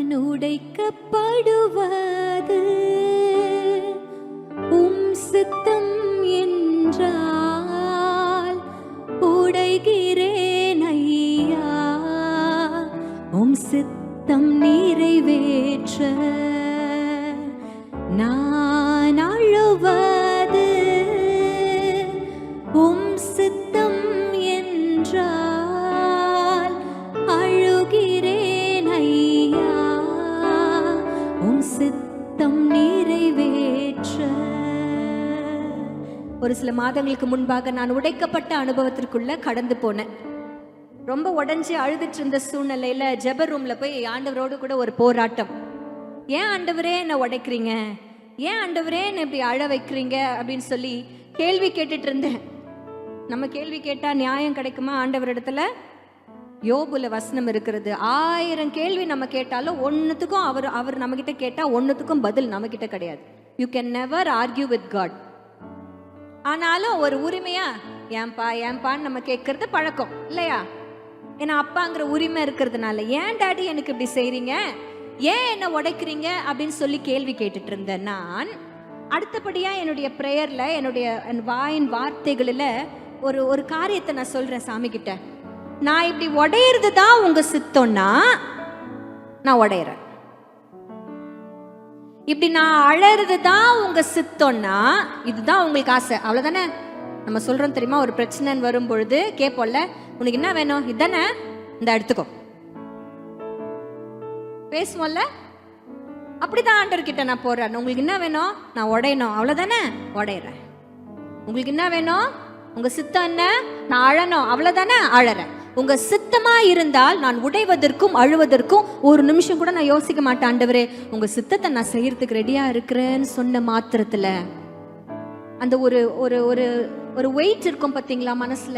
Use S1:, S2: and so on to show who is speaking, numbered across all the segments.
S1: நான் உடைக்கப்படுவது சித்தம் என்றால் உடைகிறேன் ஐயா. சித்தம் நிறைவேற்ற நான் அழுவது சித்தம் என்றால் அழுகிறேன் ஐயா. சித்தம் நிறைவேற்ற. ஒரு சில மாதங்களுக்கு முன்பாக நான் உடைக்கப்பட்ட அனுபவத்திற்குள்ள கடந்து போனேன். ரொம்ப உடஞ்சி அழுதுட்டு இருந்த சூழ்நிலையில ஜெப ரூம்ல போய் ஆண்டவரோடு கூட ஒரு போராட்டம். ஏன் ஆண்டவரே என்னை உடைக்கிறீங்க, ஏன் ஆண்டவரே என்னை இப்படி அழ வைக்கிறீங்க அப்படின்னு சொல்லி கேள்வி கேட்டுட்டு இருந்தேன். நம்ம கேள்வி கேட்டா நியாயம் கிடைக்குமா ஆண்டவரிடத்துல? யோபுல வசனம் இருக்கிறது, 1000 கேள்வி நம்ம கேட்டாலும் ஒன்னுத்துக்கும் அவர் நம்ம கிட்ட கேட்டா ஒன்னுத்துக்கும் பதில் நம்ம கிட்ட கிடையாது. You can never argue with God. ஆனாலும் ஒரு உரிமையா ஏன்பா ஏன்பான்னு நம்ம கேட்கறது பழக்கம் இல்லையா? ஏன்னா அப்பாங்கிற உரிமை இருக்கிறதுனால, ஏன் டாடி எனக்கு இப்படி செய்றீங்க, ஏன் என்ன உடைக்கிறீங்க அப்படின்னு சொல்லி கேள்வி கேட்டுட்டு இருந்தேன். நான் அடுத்தபடியா என்னுடைய பிரேயர்ல, என்னுடைய வாயின் வார்த்தைகளில் ஒரு காரியத்தை நான் சொல்றேன் சாமி கிட்ட. நான் இப்படி உடையிறது தான் உங்க சித்தம்னா நான் உடையிறேன். இப்படி நான் அழறது தான் உங்க சித்தம்னா இதுதான் உங்களுக்கு ஆசை, அவ்வளவுதானே? நம்ம சொல்றோம் தெரியுமா, ஒரு பிரச்சனை வரும் பொழுது கேட்போம்ல, உனக்கு என்ன வேணும், இதுதானே, இந்த எடுத்துக்கோ, பேசுவோம்ல. அப்படிதான் ஆண்டவர் கிட்ட நான் போறேன். உங்களுக்கு என்ன வேணும், நான் உடையணும், அவ்வளவுதானே, உடையிறேன். உங்களுக்கு என்ன வேணும், உங்க சித்தம் என்ன, நான் அழணும், அவ்வளவுதானே, அழறேன். உங்க சித்தமா இருந்தால் நான் உடைவதற்கும் அழுவதற்கும் ஒரு நிமிஷம் கூட நான் யோசிக்க மாட்டேன். ஆண்டவரே உங்க சித்தத்தை நான் செய்யறதுக்கு ரெடியா இருக்கிறேன்னு சொன்ன மாத்திரத்துல அந்த ஒரு ஒரு ஒரு ஒரு வெயிட் இருக்கும் பாத்தீங்களா, மனசுல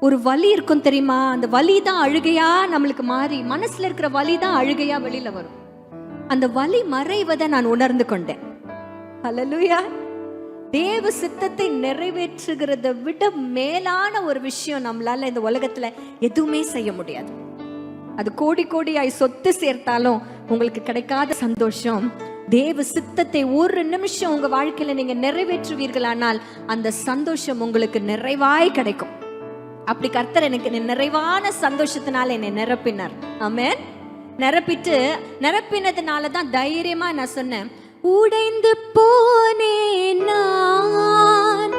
S1: ஒரு வலி இருக்கும் தெரியுமா? அந்த வலி தான் அழுகையா நம்மளுக்கு மாறி, மனசுல இருக்கிற வலி தான் அழுகையா வெளியில வரும். அந்த வலி மறைவதை நான் உணர்ந்து கொண்டேன். ஹல்லேலூயா. தேவ சித்தத்தை நிறைவேற்றுகிறத விட மேலான ஒரு விஷயம் நம்மளால இந்த உலகத்துல எதுவுமே செய்ய முடியாது. அது கோடி கோடியாய் சொத்து சேர்த்தாலும் உங்களுக்கு கிடைக்காத சந்தோஷம், தேவ சித்தத்தை ஒரு நிமிஷம் உங்க வாழ்க்கையில நீங்க நிறைவேற்றுவீர்களானால் அந்த சந்தோஷம் உங்களுக்கு நிறைவாய் கிடைக்கும். அப்படி கர்த்தர் எனக்கு நிறைவான சந்தோஷத்தினால என்னை நிரப்பினார். ஆமென். நிரப்பினதுனாலதான் தைரியமா நான் சொன்னேன், உடைந்து போனேன் நான்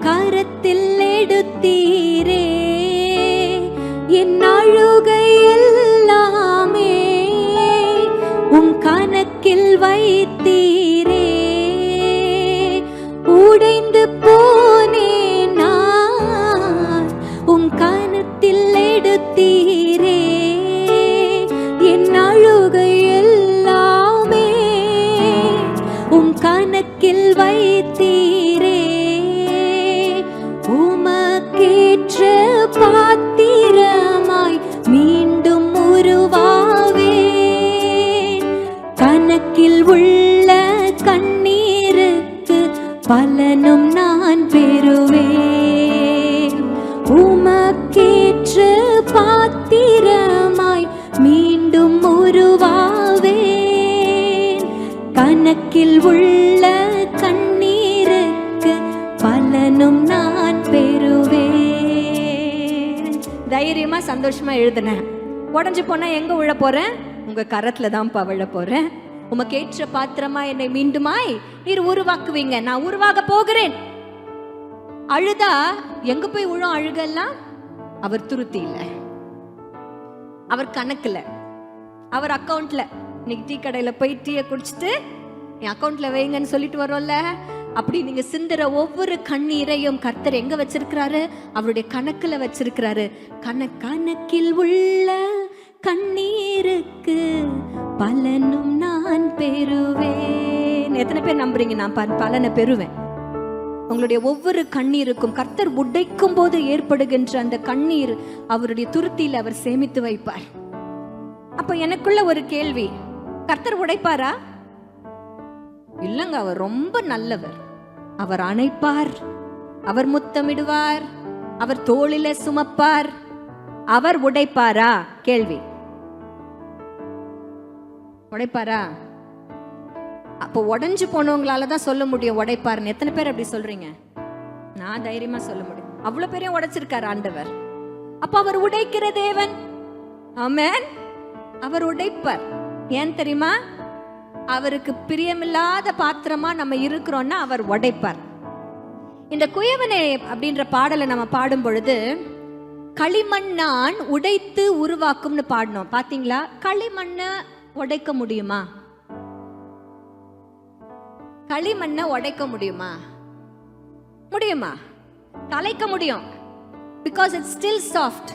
S1: கரத்தில் எடுத்தீரே, என் அழுகை எல்லாமே கணக்கில் வைத்தீரே. உடைந்து போனேன் நான் கரத்தில் எடுத்தீரே, என் அழுகை எல்லாமே கணக்கில் வைத்தீரே. உமக்கேற்ற பாத்திரமாய் மீண்டும் உருவாவேன். கணக்கில் உள்ள கண்ணீருக்கு பலனும் நான் பெறுவேன். உமக்கேற்ற பாத்திரமாய் மீண்டும் உருவாவேன். கணக்கில் உள்ள கண்ணீருக்கு பலனும் நான் பெறுவேன். தைரியமா சந்தோஷமா எழுதுனேன். உடஞ்சு போனா எங்க விழ போறேன்? உங்க கரத்துல தான் விழ போறேன். உமக்கு ஏற்ற பாத்திரமா என்னை மீண்டுமாய் நீர் உருவாக்குவீங்க. நான் உருவாக போகிறேன். அழுதா எங்க போய் விழும் அழுகெல்லாம்? அவர் துருத்தி இல்ல, அவர் கணக்குல, அவர் அக்கௌண்ட்ல. இன்னைக்கு டீ கடையில போய் டீயை குடிச்சிட்டு என் அக்கௌண்ட்ல வைங்கன்னு சொல்லிட்டு வரோம்ல, அப்படி நீங்க சிந்துற ஒவ்வொரு கண்ணீரையும் கர்த்தர் எங்க வச்சிருக்கிறாரு? அவருடைய கணக்குல வச்சிருக்கிறாரு. கணக்கில் உள்ள கண்ணீருக்கு பலனும் நான் பெறுவேன். எத்தனை பேர் நம்புறீங்க நான் பலனை பெறுவேன்? உங்களுடைய ஒவ்வொரு கண்ணீருக்கும் கர்த்தர் உடைக்கும் போது ஏற்படுகின்ற அந்த கண்ணீர் அவருடைய துருத்தியில் அவர் சேமித்து வைப்பார். அப்ப எனக்குள்ள ஒரு கேள்வி, கர்த்தர் உடைப்பாரா? இல்லங்க, அவர் ரொம்ப நல்லவர். அவர் அணைப்பார், அவர் முத்தமிடுவார், அவர் தோளில சுமப்பார். அவர் உடைப்பாரா? கேள்வி. உடைப்பாரா? அப்போ உடைஞ்சு போனவங்களால தான் சொல்ல முடியும் உடைப்பாருன்னு. எத்தனை பேர் அப்படி சொல்றீங்க? நான் தைரியமா சொல்ல முடியும். அவ்வளவு பேரையும் உடைச்சிருக்காரு ஆண்டவர். அப்ப அவர் உடைக்கிற தேவன். ஆமென். அவர் உடைப்பார். ஏன் தெரியுமா? அவருக்கு பிரியமில்லாத பாத்திரமா நம்ம இருக்கிறோம்னா அவர் உடைப்பார். இந்த குயவனே அப்படின்ற பாடலை நம்ம பாடும் பொழுது களிமண் நான் உடைத்து உருவாக்கும்னு பாடணும். பாத்தீங்களா? களிமண்ணை உடைக்க முடியுமா? களிமண்ணை உடைக்க முடியுமா? முடியுமா? கலைக்க முடியும். Because it's still soft.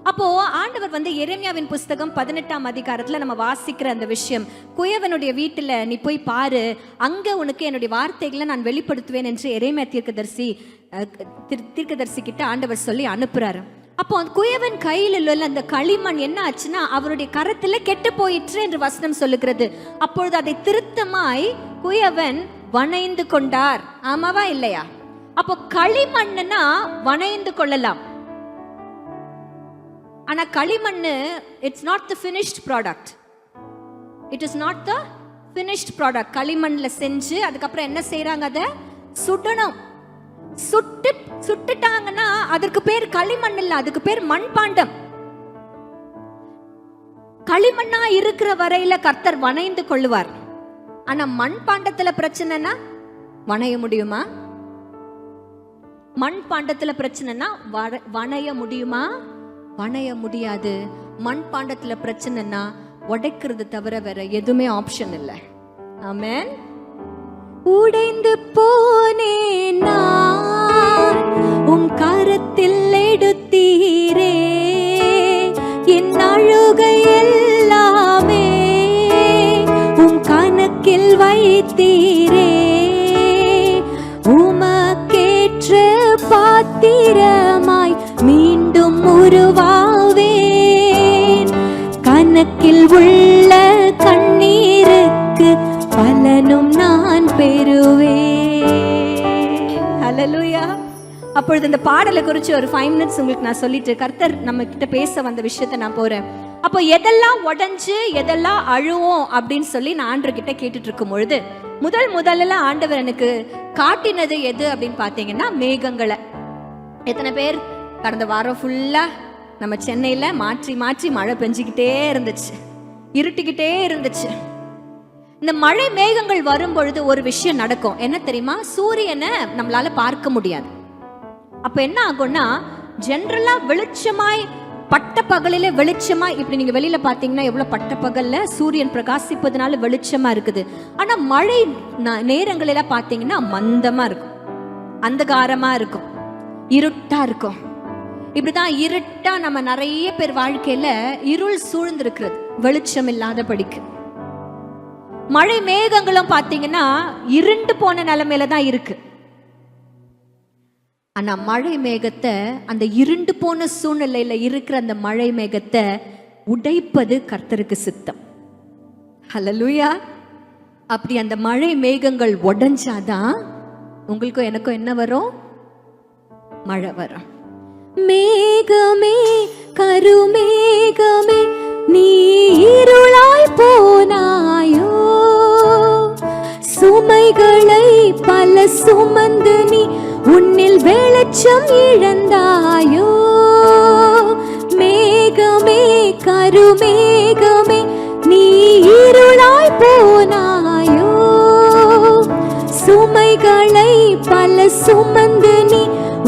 S1: அப்போ ஆண்டவர் வந்து எரேமியாவின் புஸ்தகம் 18ஆம் அதிகாரத்துல நம்ம வாசிக்கிற அந்த விஷயம், குயவனுடைய வீட்டுல நீ போய் பாரு, அங்க உனக்கு என்னுடைய வார்த்தைகளை நான் வெளிப்படுத்துவேன் என்று எரேமியா தீர்க்கதரிசி கிட்ட ஆண்டவர் சொல்லி அனுப்புறாரு. அப்போ அந்த குயவன் கையில் உள்ள அந்த களிமண் என்ன ஆச்சுன்னா அவருடைய கரத்துல கெட்டு போயிற்று என்று வசனம் சொல்லுகிறது. அப்பொழுது அதை திருத்தமாய் குயவன் வணைந்து கொண்டார். ஆமாவா இல்லையா? அப்போ களிமண்ணுனா வணைந்து கொள்ளலாம். ஆனா களிமண்ணு it's not the finished product. It is not the finished product. களிமண்ல செஞ்சு அதுக்கப்புறம் என்ன செய்யறாங்க? அதை சுடணும். சுட்டுட்டாங்கன்னா அதற்கு பேர் களிமண் இல்ல, அதுக்கு பேர் மண்பாண்டம். களிமண்ணா இருக்கிற வரையில கர்த்தர் வணைந்து கொள்ளுவார். ஆனா மண்பாண்டத்துல பிரச்சனைனா வணைய முடியுமா? மண்பாண்டத்துல பிரச்சனைனா வணைய முடியுமா? வணைய முடியாது. மண்பாண்டத்துல பிரச்சனைனா உடைக்கிறது தவிர வேற எதுவுமே ஆப்ஷன் இல்லை. ஆமென். உடைந்து போனேன் நான் உம் கரத்தில் எடுத்தீரே, என் அழுகை எல்லாமே உம் கணக்கில் வைத்தீரே, உமக்கேற்ற பாத்திரமாய் மீண்டும் உருவாவேன், கணக்கில் உள்ள கண்ணீருக்கு பலனும் நான் பெறுவேன். ஹல்லேலூயா. அப்பொழுது இந்த பாடலை குறித்து ஒரு 5 minutes உங்களுக்கு நான் சொல்லிட்டு கர்த்தர் நம்ம கிட்ட பேச வந்த விஷயத்தை நான் போறேன். அப்போ எதெல்லாம் உடைஞ்சு எதெல்லாம் அழுவோம் அப்படின்னு சொல்லி நான் ஆண்டவர்கிட்ட கேட்டுட்டு இருக்கும் பொழுது முதல்ல ஆண்டவர் எனக்கு காட்டினது எது அப்படின்னு பார்த்தீங்கன்னா மேகங்களை. எத்தனை பேர் கடந்த வாரம் ஃபுல்லா நம்ம சென்னையில மாற்றி மாற்றி மழை பெஞ்சிக்கிட்டே இருந்துச்சு, இருட்டிக்கிட்டே இருந்துச்சு. இந்த மழை மேகங்கள் வரும் பொழுது ஒரு விஷயம் நடக்கும். என்ன தெரியுமா? சூரியனை நம்மளால பார்க்க முடியாது. அப்ப என்ன ஆகும்னா ஜெனரலா வெளிச்சமாய் பட்ட பகலில வெளிச்சமா இப்படி நீங்க வெளியில பாத்தீங்கன்னா எவ்வளவு பட்ட பகல்ல சூரியன் பிரகாசிப்பதனால வெளிச்சமா இருக்குது. ஆனா மழை நேரங்களில பாத்தீங்கன்னா மந்தமா இருக்கும், அந்தகாரமா இருக்கும், இருட்டா இருக்கும். இப்படிதான் இருட்டா நம்ம நிறைய பேர் வாழ்க்கையில இருள் சூழ்ந்து இருக்கிறது, வெளிச்சம் இல்லாத படிக்கு. மழை மேகங்களும் பாத்தீங்கன்னா இருண்டு போன நிலைமையில தான் இருக்கு. ஆனா மழை மேகத்தை, அந்த இருண்டு போன சூழ்நிலையில இருக்கிற அந்த மழை மேகத்தை உடைப்பது கர்த்தருக்கு சித்தம். ஹல்லேலூயா. அப்படி அந்த மழை மேகங்கள் உடைஞ்சாதான் உங்களுக்கும் எனக்கும் என்ன வரும்? மழை வரும். மேகமே கருமேகமே நீ இருளாய் போனாயோ, சுமைகளை பல சுமந்து நீ உன்னில் வெளிச்சம் இழந்தாயோ, மேகமே கருமேகமே நீ இருளாய் போனாயோ, சுமைகளை பல சுமந்து நீ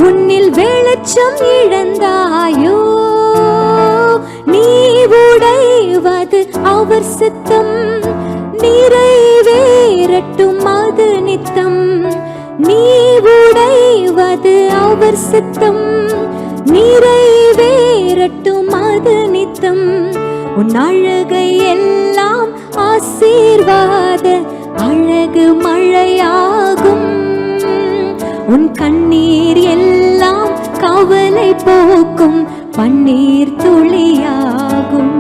S1: உன்னில் வெளிச்சம் இழந்தாயோ, நீ உடைவது அவர் சித்தம் நிறைவேறட்டும் அது நித்தம், நீ உடைவது அவர் சித்தம் நிறைவேறட்டும் அது நித்தம், உன் அழகை எல்லாம் ஆசீர்வாத அழகு மழையாகும், உன் கண்ணீர் எல்லாம் கவலை போக்கும் பன்னீர் துளியாகும்.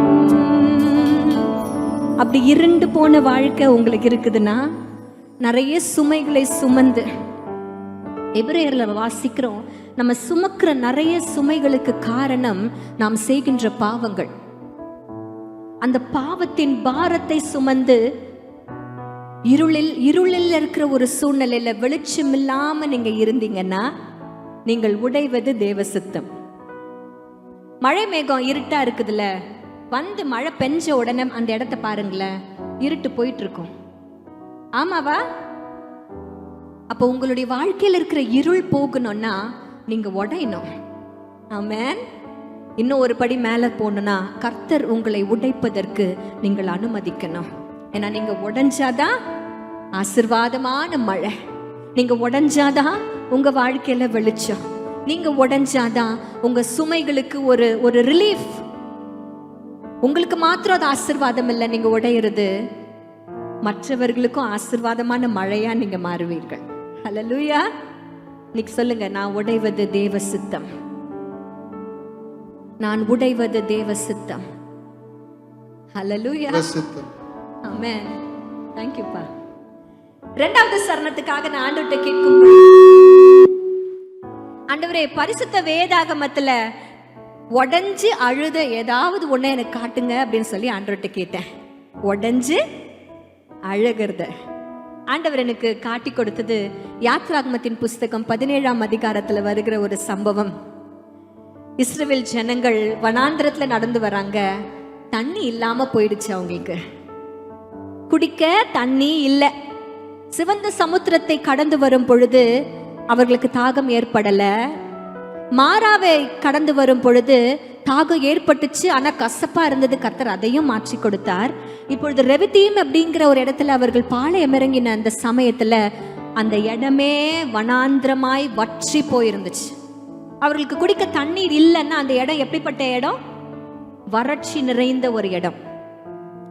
S1: அப்படி இருண்டு போன வாழ்க்கை உங்களுக்கு இருக்குதுன்னா நிறைய சுமைகளை சுமந்து, எபிரேயர்ல வாசிக்கிறோம், நம்ம சுமக்கிற நிறைய சுமைகளுக்கு காரணம் நாம் செய்கின்ற பாவங்கள். அந்த பாவத்தின் பாரத்தை சுமந்து இருளில் இருக்கிற ஒரு சூழ்நிலையில வெளிச்சம் இல்லாம நீங்க இருந்தீங்கன்னா நீங்கள் உடைவது தேவ சித்தம். மழை மேகம் இருட்டா இருக்குதுல்ல, வந்து மழை பெஞ்ச உடனே அந்த இடத்த பாருங்களேன், இருட்டு போயிட்டு இருக்கும். ஆமாவா? அப்போ உங்களுடைய வாழ்க்கையில் இருக்கிற இருள் போகணும்னா நீங்க உடையணும். ஆமென். இன்னும் ஒரு படி மேலே போகணும்னா கர்த்தர் உங்களை உடைப்பதற்கு நீங்கள் அனுமதிக்கணும். ஏன்னா நீங்க உடைஞ்சாதான் ஆசீர்வாதமான மழை, நீங்க உடைஞ்சாதான் உங்க வாழ்க்கையில வெளிச்சம், நீங்க உடைஞ்சாதான் உங்க சுமைகளுக்கு ஒரு ரிலீஃப். உங்களுக்கு மாத்திரம் அது ஆசீர்வாதம் இல்லை, நீங்க உடையிறது மற்றவர்களுக்கும் ஆசீர்வாதமான மழையா நீங்க மாறுவீர்கள். ஹல்லேலூயா. இன்னைக்கு சொல்லுங்க, நான் உடைவது தேவ சித்தம், நான் உடைவது தேவ சித்தம். ஹல்லேலூயா. ஆமென். Thank you பா. இரண்டாவது சரணத்துக்காக நான் ஆண்டவர்கிட்ட கேட்கும், ஆண்டவரே பரிசுத்த வேதாகமத்துல உடைஞ்சு அழுத ஏதாவது ஒண்ணு எனக்கு காட்டுங்க அப்படின்னு சொல்லி ஆண்டவர்கிட்ட கேட்டேன். உடைஞ்சு அழுகிறத ஆண்டவர் எனக்கு காட்டி கொடுத்தது யாத்ராகமத்தின் புஸ்தகம் 17ஆம் அதிகாரத்துல வருகிற ஒரு சம்பவம். இஸ்ரவேல் ஜனங்கள் வனாந்திரத்துல நடந்து வராங்க, தண்ணி இல்லாம போயிடுச்சு, அவங்களுக்கு குடிக்க தண்ணி இல்லை. சிவந்த சமுத்திரத்தை கடந்து வரும் பொழுது அவர்களுக்கு தாகம் ஏற்படல. மாறாவை கடந்து வரும் பொழுது தாகம் ஏற்பட்டுச்சு, ஆனா கசப்பா இருந்தது. கர்த்தர் அதையும் மாற்றி கொடுத்தார். இப்பொழுது ரெவிதீம் அப்படிங்கிற ஒரு இடத்துல அவர்கள் பாளையம் இறங்கின அந்த சமயத்துல அந்த இடமே வனாந்திரமாய் வற்றி போயிருந்துச்சு. அவர்களுக்கு குடிக்க தண்ணீர் இல்லைன்னா அந்த இடம் எப்படிப்பட்ட இடம்? வறட்சி நிறைந்த ஒரு இடம்.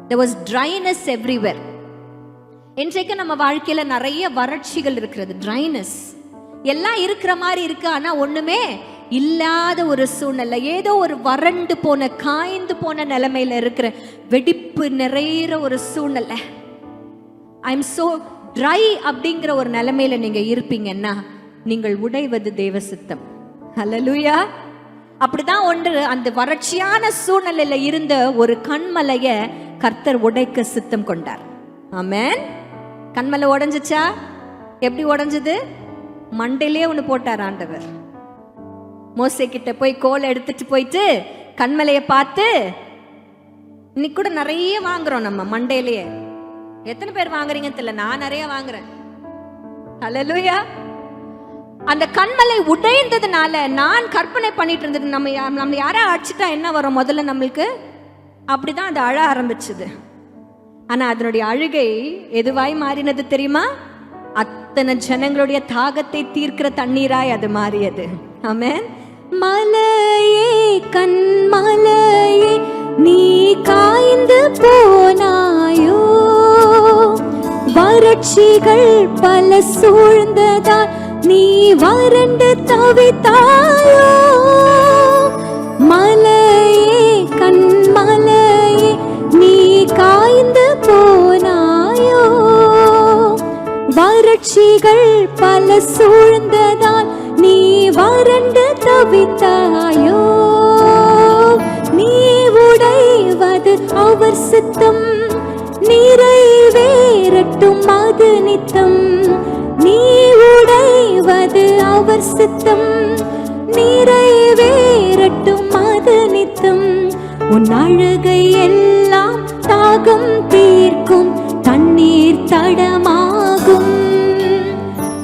S1: There was dryness everywhere. இன்றைக்கு நம்ம வாழ்க்கையில நிறைய வறட்சிகள் இருக்கிறது, ட்ரைனஸ். எல்லாம் இருக்கிற மாதிரி இருக்கு, ஆனா ஒண்ணுமே இல்லாத ஒரு சூழ்நிலை, ஏதோ ஒரு வறண்டு போன காய்ந்து போன நிலைமையில இருக்கிற வெடிப்பு நிறைகிற ஒரு சூழ்நிலை. ஐ எம் சோ ட்ரை அப்படிங்கிற ஒரு நிலைமையில நீங்க இருப்பீங்கன்னா நீங்கள் உடைவது தேவ சித்தம். ஹல்லேலூயா. அப்படிதான் ஒன்று, அந்த வறட்சியான சூழ்நிலையில இருந்த ஒரு கண்மலைய கர்த்தர் உடைக்க சித்தம் கொண்டார். ஆமென். கண்மலை உடைஞ்சிச்சா? எப்படி உடைஞ்சது? மண்டையிலே ஒன்று போட்டார் ஆண்டவர். மோசே கிட்ட போய் கோலை எடுத்துட்டு போயிட்டு கண்மலையை பார்த்து, இன்னைக்கு கூட நிறைய வாங்குறோம் நம்ம மண்டையிலேயே. எத்தனை பேர் வாங்குறீங்கன்னு தெரியல, நான் நிறைய வாங்குறேன். ஹல்லேலூயா. அந்த கண்மலை உடைந்ததுனால நான் கற்பனை பண்ணிட்டு இருந்தது, நம்ம யாரா அடிச்சுட்டா என்ன வரும் முதல்ல நம்மளுக்கு, அப்படிதான் அது அழ ஆரம்பிச்சது. ஆனா அதனுடைய அழுகை எதுவாய் மாறினது தெரியுமா? அத்தனை ஜனங்களுடைய தாகத்தை தீர்க்கிற தண்ணீராய் அது மாறியது. ஆமென். மலையே கண்மலையே நீ காய்ந்து போனாயோ, வறட்சிகள் பல சூழ்ந்ததால் நீ வறண்டு தவித்தாயோ. மலையே கண்மலையே நீ காய்ந்து போனாயோ, வறட்சிகள் பல சூழ்ந்ததால் நீ வறண்டு தவித்தாயோ. நீ உடைவது அவர் சித்தம், நிறைவேறட்டும் அது நித்தம். நீ உடைவது அவர் சித்தம், நிறைவேறட்டும் அது நித்தம். உன் அழுகை எல்லாம் தாகம் தீர்க்கும் தண்ணீர் தடமாகும்.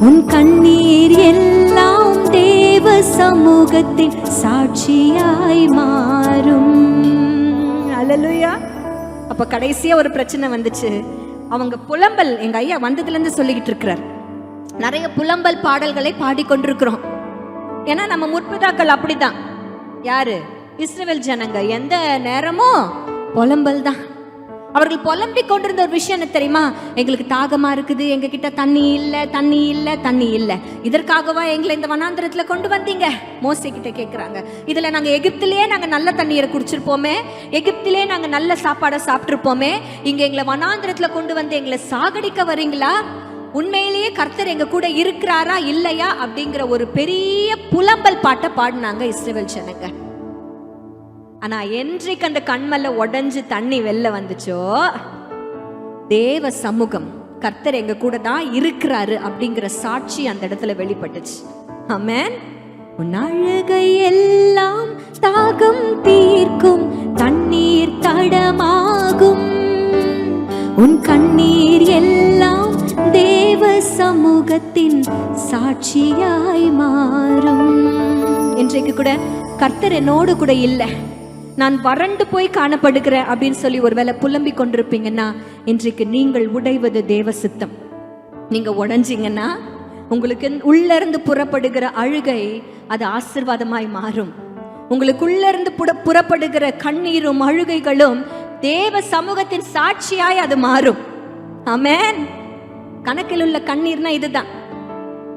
S1: உன் கண்ணீர் எல்லாம் தேவ சமூகத்தின் சாட்சியாய் மாறும். அல்லேலூயா. அப்ப கடைசியா ஒரு பிரச்சனை வந்துச்சு. அவங்க புலம்பல், எங்க ஐயா வந்ததுல இருந்து சொல்லிக்கிட்டு இருக்கிறார், நிறைய புலம்பல் பாடல்களை பாடிக்கொண்டிருக்கிறோம். ஏன்னா நம்ம முற்பிதாக்கள் அப்படிதான். யாரு? இஸ்ரவேல் ஜனங்க எந்த நேரமும் புலம்பல் தான். அவர்கள் புலம்பிக் கொண்டிருந்த ஒரு விஷயம் என்ன தெரியுமா? எங்களுக்கு தாகமா இருக்குது, எங்க கிட்ட தண்ணி இல்லை, தண்ணி இல்லை, தண்ணி இல்லை. இதற்காகவா எங்களை இந்த வனாந்திரத்துல கொண்டு வந்தீங்க? மோசே கிட்ட கேட்கிறாங்க. இதுல நாங்க எகிப்திலேயே நாங்க நல்ல தண்ணீரை குடிச்சிருப்போமே, எகிப்திலே நாங்க நல்ல சாப்பாடை சாப்பிட்டுருப்போமே, இங்க எங்களை வனாந்திரத்துல கொண்டு வந்து எங்களை சாகடிக்க வரீங்களா? உண்மையிலேயே கர்த்தர் எங்க கூட இருக்கிறாரா இல்லையா அப்படிங்கிற ஒரு பெரிய புலம்பல் பாட்டை பாடினாங்க இஸ்ரவேல் ஜனங்க. ஆனா என்றைக்கு அந்த கண்மல்ல உடைஞ்சு தண்ணி வெளில வந்துச்சோ, தேவ சமூகம், கர்த்தர் எங்க கூட தான் இருக்கிறாரு அப்படிங்கிற சாட்சி அந்த இடத்துல வெளிப்பட்டுச்சு. ஆமென். உன் அழுகை எல்லாம் தாகம் தீர்க்கும் தண்ணீர் தடமாகும், உன் கண்ணீர் எல்லாம் தேவ சமூகத்தின் சாட்சியாய் மாறும். இன்றைக்கு கூட கர்த்தர் என்னோடு கூட இல்லை, நான் வறண்டு போய் காணப்படுகிறேன் அப்படின்னு சொல்லி ஒருவேளை புலம்பிக் கொண்டிருப்பீங்கன்னா, இன்றைக்கு நீங்கள் உடைவது தேவ சித்தம். நீங்க உடைஞ்சிங்கன்னா உங்களுக்கு உள்ள இருந்து புறப்படுகிற அழுகை அது ஆசீர்வாதமாய் மாறும். உங்களுக்குள்ள இருந்து புறப்படுகிற கண்ணீரும் அழுகைகளும் தேவ சமூகத்தின் சாட்சியாய் அது மாறும். ஆமென். கணக்கில் உள்ள கண்ணீர்னா இதுதான்.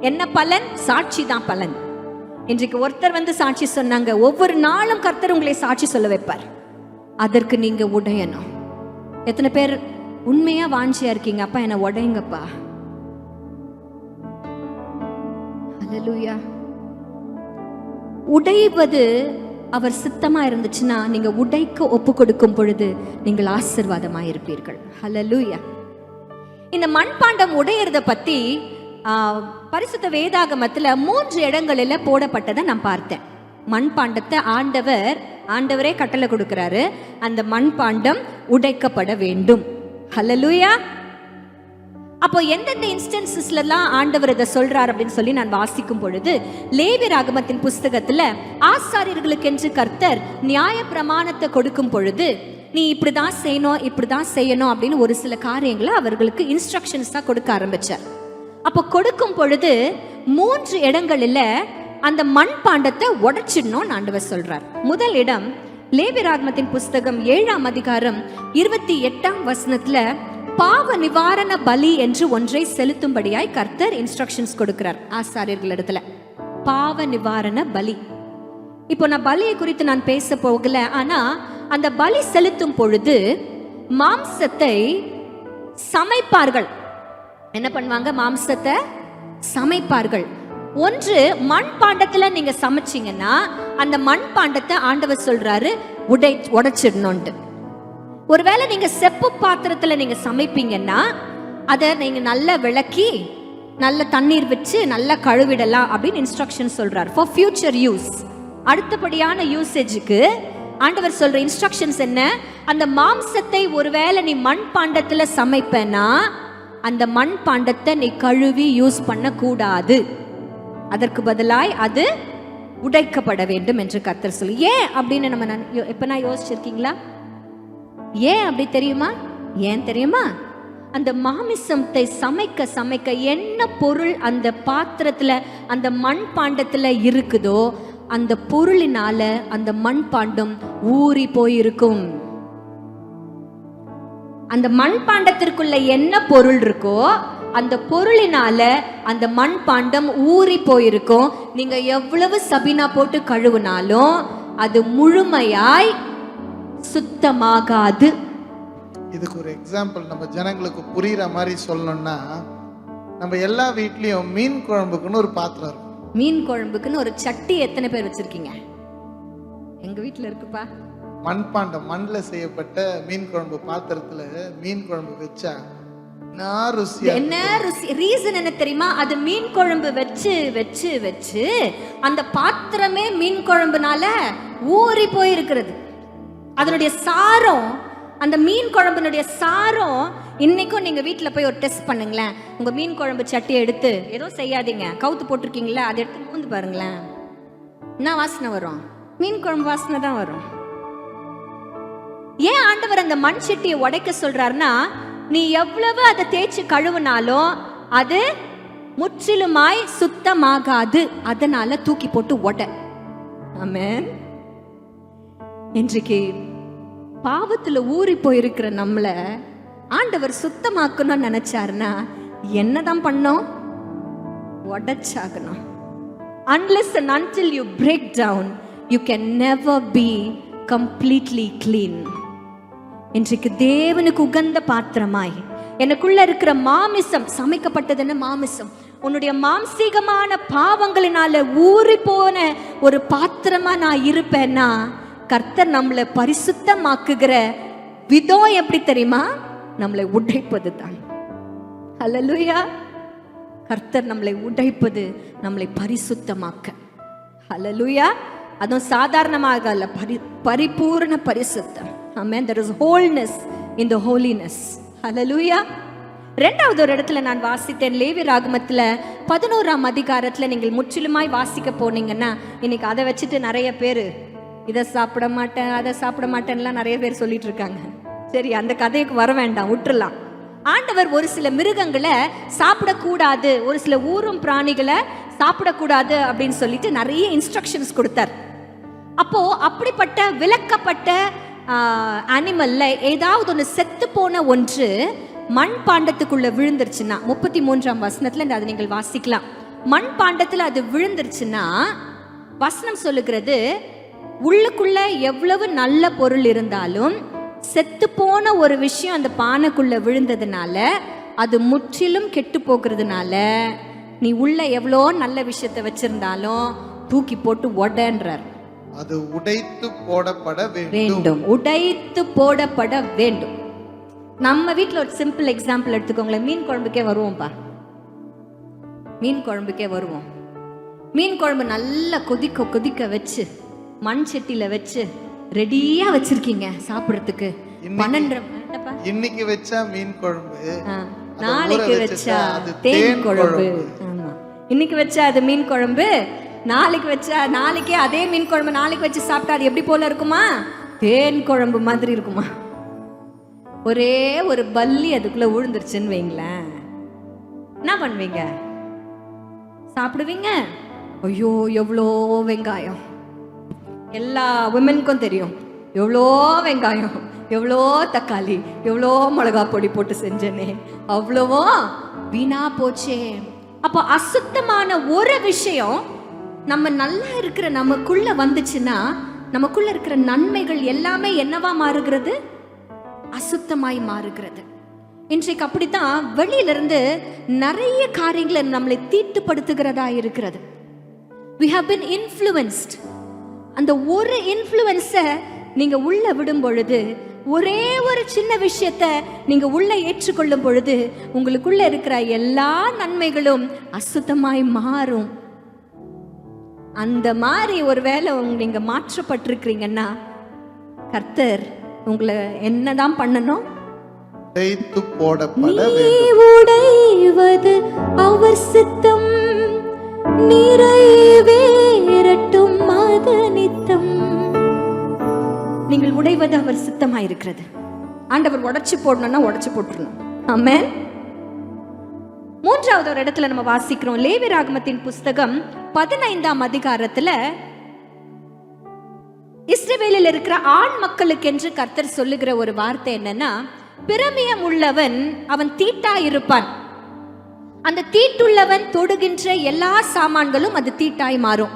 S1: என்ன பலன்? சாட்சி தான் பலன். இன்றைக்கு ஒருத்தர் வந்து சாட்சி சொன்னாங்க, ஒவ்வொரு நாளும் கர்த்தர் உங்களை சாட்சி சொல்ல வைப்பார். அதற்கு நீங்க உடையணும். எத்தனை பேர் உண்மையா வாஞ்சியா இருக்கீங்க, அப்பா என்ன உடையுங்கப்பா? ஹல்லேலூயா. உடைவது அவர் சித்தமா இருந்துச்சுன்னா, நீங்க உடைக்க ஒப்பு கொடுக்கும் பொழுது நீங்கள் ஆசீர்வாதமா இருப்பீர்கள். ஹல்லேலூயா. இந்த மண்பாண்டம் உடையறத பத்தி பரிசுத்த வேதாகமத்துல 3 இடங்களில் போடப்பட்டதை நான் பார்த்தேன். மண்பாண்டத்தை ஆண்டவரே கட்டளை கொடுக்கிறாரு, அந்த மண்பாண்டம் உடைக்கப்பட வேண்டும். ஹல்லேலூயா. அப்போ எந்தெந்த இன்ஸ்டன்சஸ்லாம் ஆண்டவர் இதை சொல்றார் அப்படின்னு சொல்லி நான் வாசிக்கும் பொழுது, லேவியராகமத்தின் புஸ்தகத்துல ஆசாரியர்களுக்கு என்று கர்த்தர் நியாய பிரமாணத்தை கொடுக்கும் பொழுது, நீ இப்படிதான் செய்யணும் இப்படிதான் செய்யணும் அப்படின்னு ஒரு சில காரியங்களை அவர்களுக்கு இன்ஸ்ட்ரக்ஷன்ஸா கொடுக்க ஆரம்பிச்சார். அப்போ கொடுக்கும் பொழுது 3 இடங்களில் அந்த மண்பாண்டத்தை உடைச்சிடணும் ஆண்டவர் சொல்றார். முதல் இடம் லேவியராகமத்தின் புஸ்தகம் 7ஆம் அதிகாரம் 28ஆம் வசனத்துல பாவ நிவாரண பலி என்று ஒன்றை செலுத்தும்படியாய் கர்த்தர் இன்ஸ்ட்ரக்ஷன்ஸ் கொடுக்கிறார் ஆசாரியர்களிடத்துல. பாவ நிவாரண பலி. இப்போ நான் பலியை குறித்து நான் பேச போகல, ஆனா அந்த பலி செலுத்தும் பொழுது மாம்சத்தை சமைப்பார்கள். என்ன பண்ணுவாங்க? மாம்சத்தை சமைப்பார்கள். ஒன்று, மண்பாண்டத்துல நீங்க சமைச்சீங்கன்னா அந்த மண்பாண்டத்தை ஆண்டவர் சொல்றாரு உடைச்சிடணும்ட்டு. ஒருவேளை நீங்க செப்பு பாத்திரத்துல நீங்க சமைப்பீங்கன்னா அதை நீங்க நல்லா விளக்கி நல்ல தண்ணீர் வச்சு நல்லா கழுவிடலாம் அப்படின்னு இன்ஸ்ட்ரக்ஷன் சொல்றாரு. ஃபார் ஃபியூச்சர் யூஸ், அடுத்தபடியான யூசேஜுக்கு ஆண்டவர் சொல்ற இன்ஸ்ட்ரக்ஷன்ஸ் என்ன? அந்த மாம்சத்தை ஒருவேளை நீ மண்பாண்டத்துல சமைப்பேன்னா அந்த மண்பாண்டத்தை நீ கழுவி யூஸ் பண்ண கூடாது, அதற்கு பதிலாய் அது உடைக்கப்பட வேண்டும் என்று கர்த்தர் சொல்லி. ஏன் அப்படின்னு நம்ம எப்ப யோசிச்சிருக்கீங்களா? ஏன் அப்படி தெரியுமா? ஏன் தெரியுமா? அந்த மாமிசத்தை சமைக்க சமைக்க என்ன பொருள் அந்த பாத்திரத்துல அந்த மண்பாண்டத்துல இருக்குதோ அந்த பொருளினால அந்த மண்பாண்டம் ஊறி போயிருக்கும். அந்த மண்பாண்டத்திற்குள்ள என்ன பொருள் இருக்கோ அந்த பொருளினால அந்த மண்பாண்டம் ஊறி போயிருக்கும். நீங்க எவ்வளவு சபினா போட்டு கழுவினாலும் அது முழுமையாய் சுத்தமாகாது.
S2: இதுக்கு ஒரு எக்ஸாம்பிள் நம்ம ஜனங்களுக்கு புரியுற மாதிரி சொல்லணும்னா, நம்ம எல்லா வீட்லயும் மீன் குழம்புக்குன்னு ஒரு பாத்திரம் இருக்கும்.
S1: மீன் குழம்புக்குன்னு ஒரு சட்டி எத்தனை பேர் வச்சிருக்கீங்க? எங்க வீட்டுல இருக்குப்பா.
S2: மண்பாண்டம், மண்ணில் செய்யப்பட்ட மீன் குழம்பு பாத்திரத்துல மீன் குழம்பு வச்சா என்ன
S1: ருசி. ரீசன் என்ன தெரியுமா? அது மீன் குழம்பு வச்சு வச்சு வச்சு அந்த பாத்திரமே மீன் குழம்புனால ஊறி போயிருக்கிறது. அதனுடைய சாரம், அந்த மீன் குழம்புனுடைய சாரம் இன்னைக்கும் நீங்க வீட்டுல போய் ஒரு டெஸ்ட் பண்ணுங்களேன். உங்க மீன் குழம்பு சட்டியை எடுத்து, ஏதோ செய்யாதீங்க, கவுத்து போட்டிருக்கீங்களா, அதை எடுத்து மூந்து பாருங்களேன். என்ன வாசனை வரும்? மீன் குழம்பு வாசனை தான் வரும். ஏன் ஆண்டவர் அந்த மண் சட்டியை உடைக்க சொல்றாருன்னா, நீ எவ்வளவு அதை தேய்ச்சி கழுவினாலும் அது முற்றிலுமாய் சுத்தமாகாது, அதனால தூக்கி போட்டு உட. ஆமென். இன்றைக்கு பாவத்துல ஊறி போயிருக்கிற நம்மள ஆண்டவர் சுத்தமாக்கணும்னு நினைச்சாருன்னா என்னதான் பண்ணோம்? உடைச்சாகணும். Unless and until you break down, you can never be completely clean. இன்றைக்கு தேவனுக்கு உகந்த பாத்திரமாய் எனக்குள்ள இருக்கிற மாமிசம், சமைக்கப்பட்டதுன்னு மாமிசம், உன்னுடைய மாம்சீகமான பாவங்களினால ஊறி போன ஒரு பாத்திரமா நான் இருப்பேன்னா கர்த்தர் நம்மளை பரிசுத்தமாக்குகிற விதம் எப்படி தெரியுமா? நம்மளை உடைப்பது தான். ஹல்லேலூயா. கர்த்தர் நம்மளை உடைப்பது, நம்மளை பரிசுத்தமாக்க. ஹல்லேலூயா. அதுவும் சாதாரணமாக அல்ல, பரிபூர்ண பரிசுத்தம். ஆமென். there is wholeness in the holiness. ஹல்லேலூயா. ரெண்டாவது ஒரு இடத்துல நான் வாசித்தேன், லேவி ராகமத்துல 11ஆம் அதிகாரத்துல. நீங்கள் முற்றிலுமாய் வாசிக்க போனீங்கன்னா இன்னைக்கு அதை வச்சுட்டு நிறைய பேர் இதை சாப்பிட மாட்டேன் அதை சாப்பிட மாட்டேன்லாம் நிறைய பேர் சொல்லிட்டு இருக்காங்க. சரி, அந்த கதைக்கு வர வேண்டாம், விட்டுறலாம். ஆண்டவர் ஒரு சில மிருகங்களை சாப்பிடக்கூடாது, ஒரு சில ஊரும் பிராணிகளை சாப்பிடக்கூடாது அப்படின்னு சொல்லிட்டு நிறைய இன்ஸ்ட்ரக்ஷன்ஸ் கொடுத்தார். அப்போ அப்படிப்பட்ட விலக்கப்பட்ட அனிமல்ல ஏதாவது ஒன்று செத்து போன ஒன்று மண் பாண்டத்துக்குள்ள விழுந்துருச்சுன்னா, 33ஆம் வசனத்துல அதை நீங்கள் வாசிக்கலாம். மண் பாண்டத்துல அது விழுந்துருச்சுன்னா வசனம் சொல்லுகிறது, உள்ளுக்குள்ள எவ்வளவு நல்ல பொருள் இருந்தாலும் செத்து போன ஒரு விஷயம் அந்த பானைக்குள்ள விழுந்ததுனால அது முற்றிலும் கெட்டு போகிறதுனால நீ உள்ள எவ்வளோ நல்ல விஷயத்தை வச்சிருந்தாலும் தூக்கி போட்டு உடன்றார்.
S2: அது உடைத்து போடப்பட
S1: வேண்டும், உடைத்து போடப்பட வேண்டும். நம்ம வீட்டில் ஒரு சிம்பிள் எக்ஸாம்பிள் எடுத்துக்கோங்களேன். மீன் குழம்புக்கே வருவோம்ப்பா, மீன் குழம்புக்கே வருவோம். மீன் குழம்பு நல்லா கொதிக்க கொதிக்க வச்சு மண் சட்டியில வச்சு ரெடியா வச்சிருக்கீங்க சாப்பிடுறதுக்கு. 12
S2: இன்னைக்கு வச்சா மீன் குழம்பு,
S1: நாளைக்கு வச்சா தேன் குழம்பு. ஆமா, இன்னைக்கு வச்சா அது மீன் குழம்பு, நாளைக்கு வச்சா நாளைக்கே அதே மீன் குழம்பு நாளைக்கு வச்சு சாப்பிட்டா அது எப்படி போல இருக்குமா? தேன் குழம்பு மாதிரி இருக்குமா? ஒரே ஒரு பல்லி அதுக்குள்ள விழுந்துருச்சுன்னு வைங்களேன், என்ன பண்ணுவீங்க? சாப்பிடுவீங்க? ஐயோ எவ்வளோ வெங்காயம், எல்லா விமனுக்கும் தெரியும் எவ்வளோ வெங்காயம், எவ்வளோ தக்காளி, எவ்வளோ மிளகா பொடி போட்டு செஞ்சேனே, அவ்வளவோ வீணா போச்சே. அப்போ அசுத்தமான ஒரு விஷயம் நம்ம நல்லா இருக்கிற நமக்குள்ள வந்துச்சுன்னா நமக்குள்ள இருக்கிற நன்மைகள் எல்லாமே என்னவா மாறுகிறது? அசுத்தமாய் மாறுகிறது. இன்றைக்கு அப்படித்தான் வெளியிலிருந்து நிறைய காரியங்களை நம்மளை தீட்டுப்படுத்துகிறதா இருக்கிறது. we have been influenced. அந்த ஒரு இன்ஃப்ளூயன்ஸை நீங்க உள்ள விடும் பொழுது, ஒரே ஒரு சின்ன விஷயத்தை நீங்க உள்ள ஏற்றுக்கொள்ளும் பொழுது உங்களுக்குள்ள இருக்கிற எல்லா நன்மைகளும் அசுத்தமாய் மாறும். அந்த மாதிரி ஒருவேளை நீங்க மாற்றப்பட்டிருக்கிறீங்கன்னா கர்த்தர் உங்களை என்னதான் பண்ணணும்?
S2: உடைத்து போடப்பட
S1: உடைவது அவர் சித்தம், நிறைவேறட்டும் மதனித்தம். நீங்கள் உடைவது அவர் சித்தமா இருக்கிறது. ஆண்டவர் உடைச்சு போடணும்னா உடைச்சு போட்டுறணும். ஆமென். மூன்றாவது ஒரு இடத்துல நம்ம வாசிக்கிறோம், லேவி ராகமத்தின் புஸ்தகம் 15ஆம் அதிகாரத்துல இஸ்ரவேலில் இருக்கிற ஆண் மக்களுக்கு என்று கர்த்தர் சொல்லுகிற ஒரு வார்த்தை என்னன்னா, பிரமியம் உள்ளவன் அவன் தீட்டா இருப்பான். அந்த தீட்டுள்ளவன் தொடுகின்ற எல்லா சாமான்களும் அது தீட்டாய் மாறும்.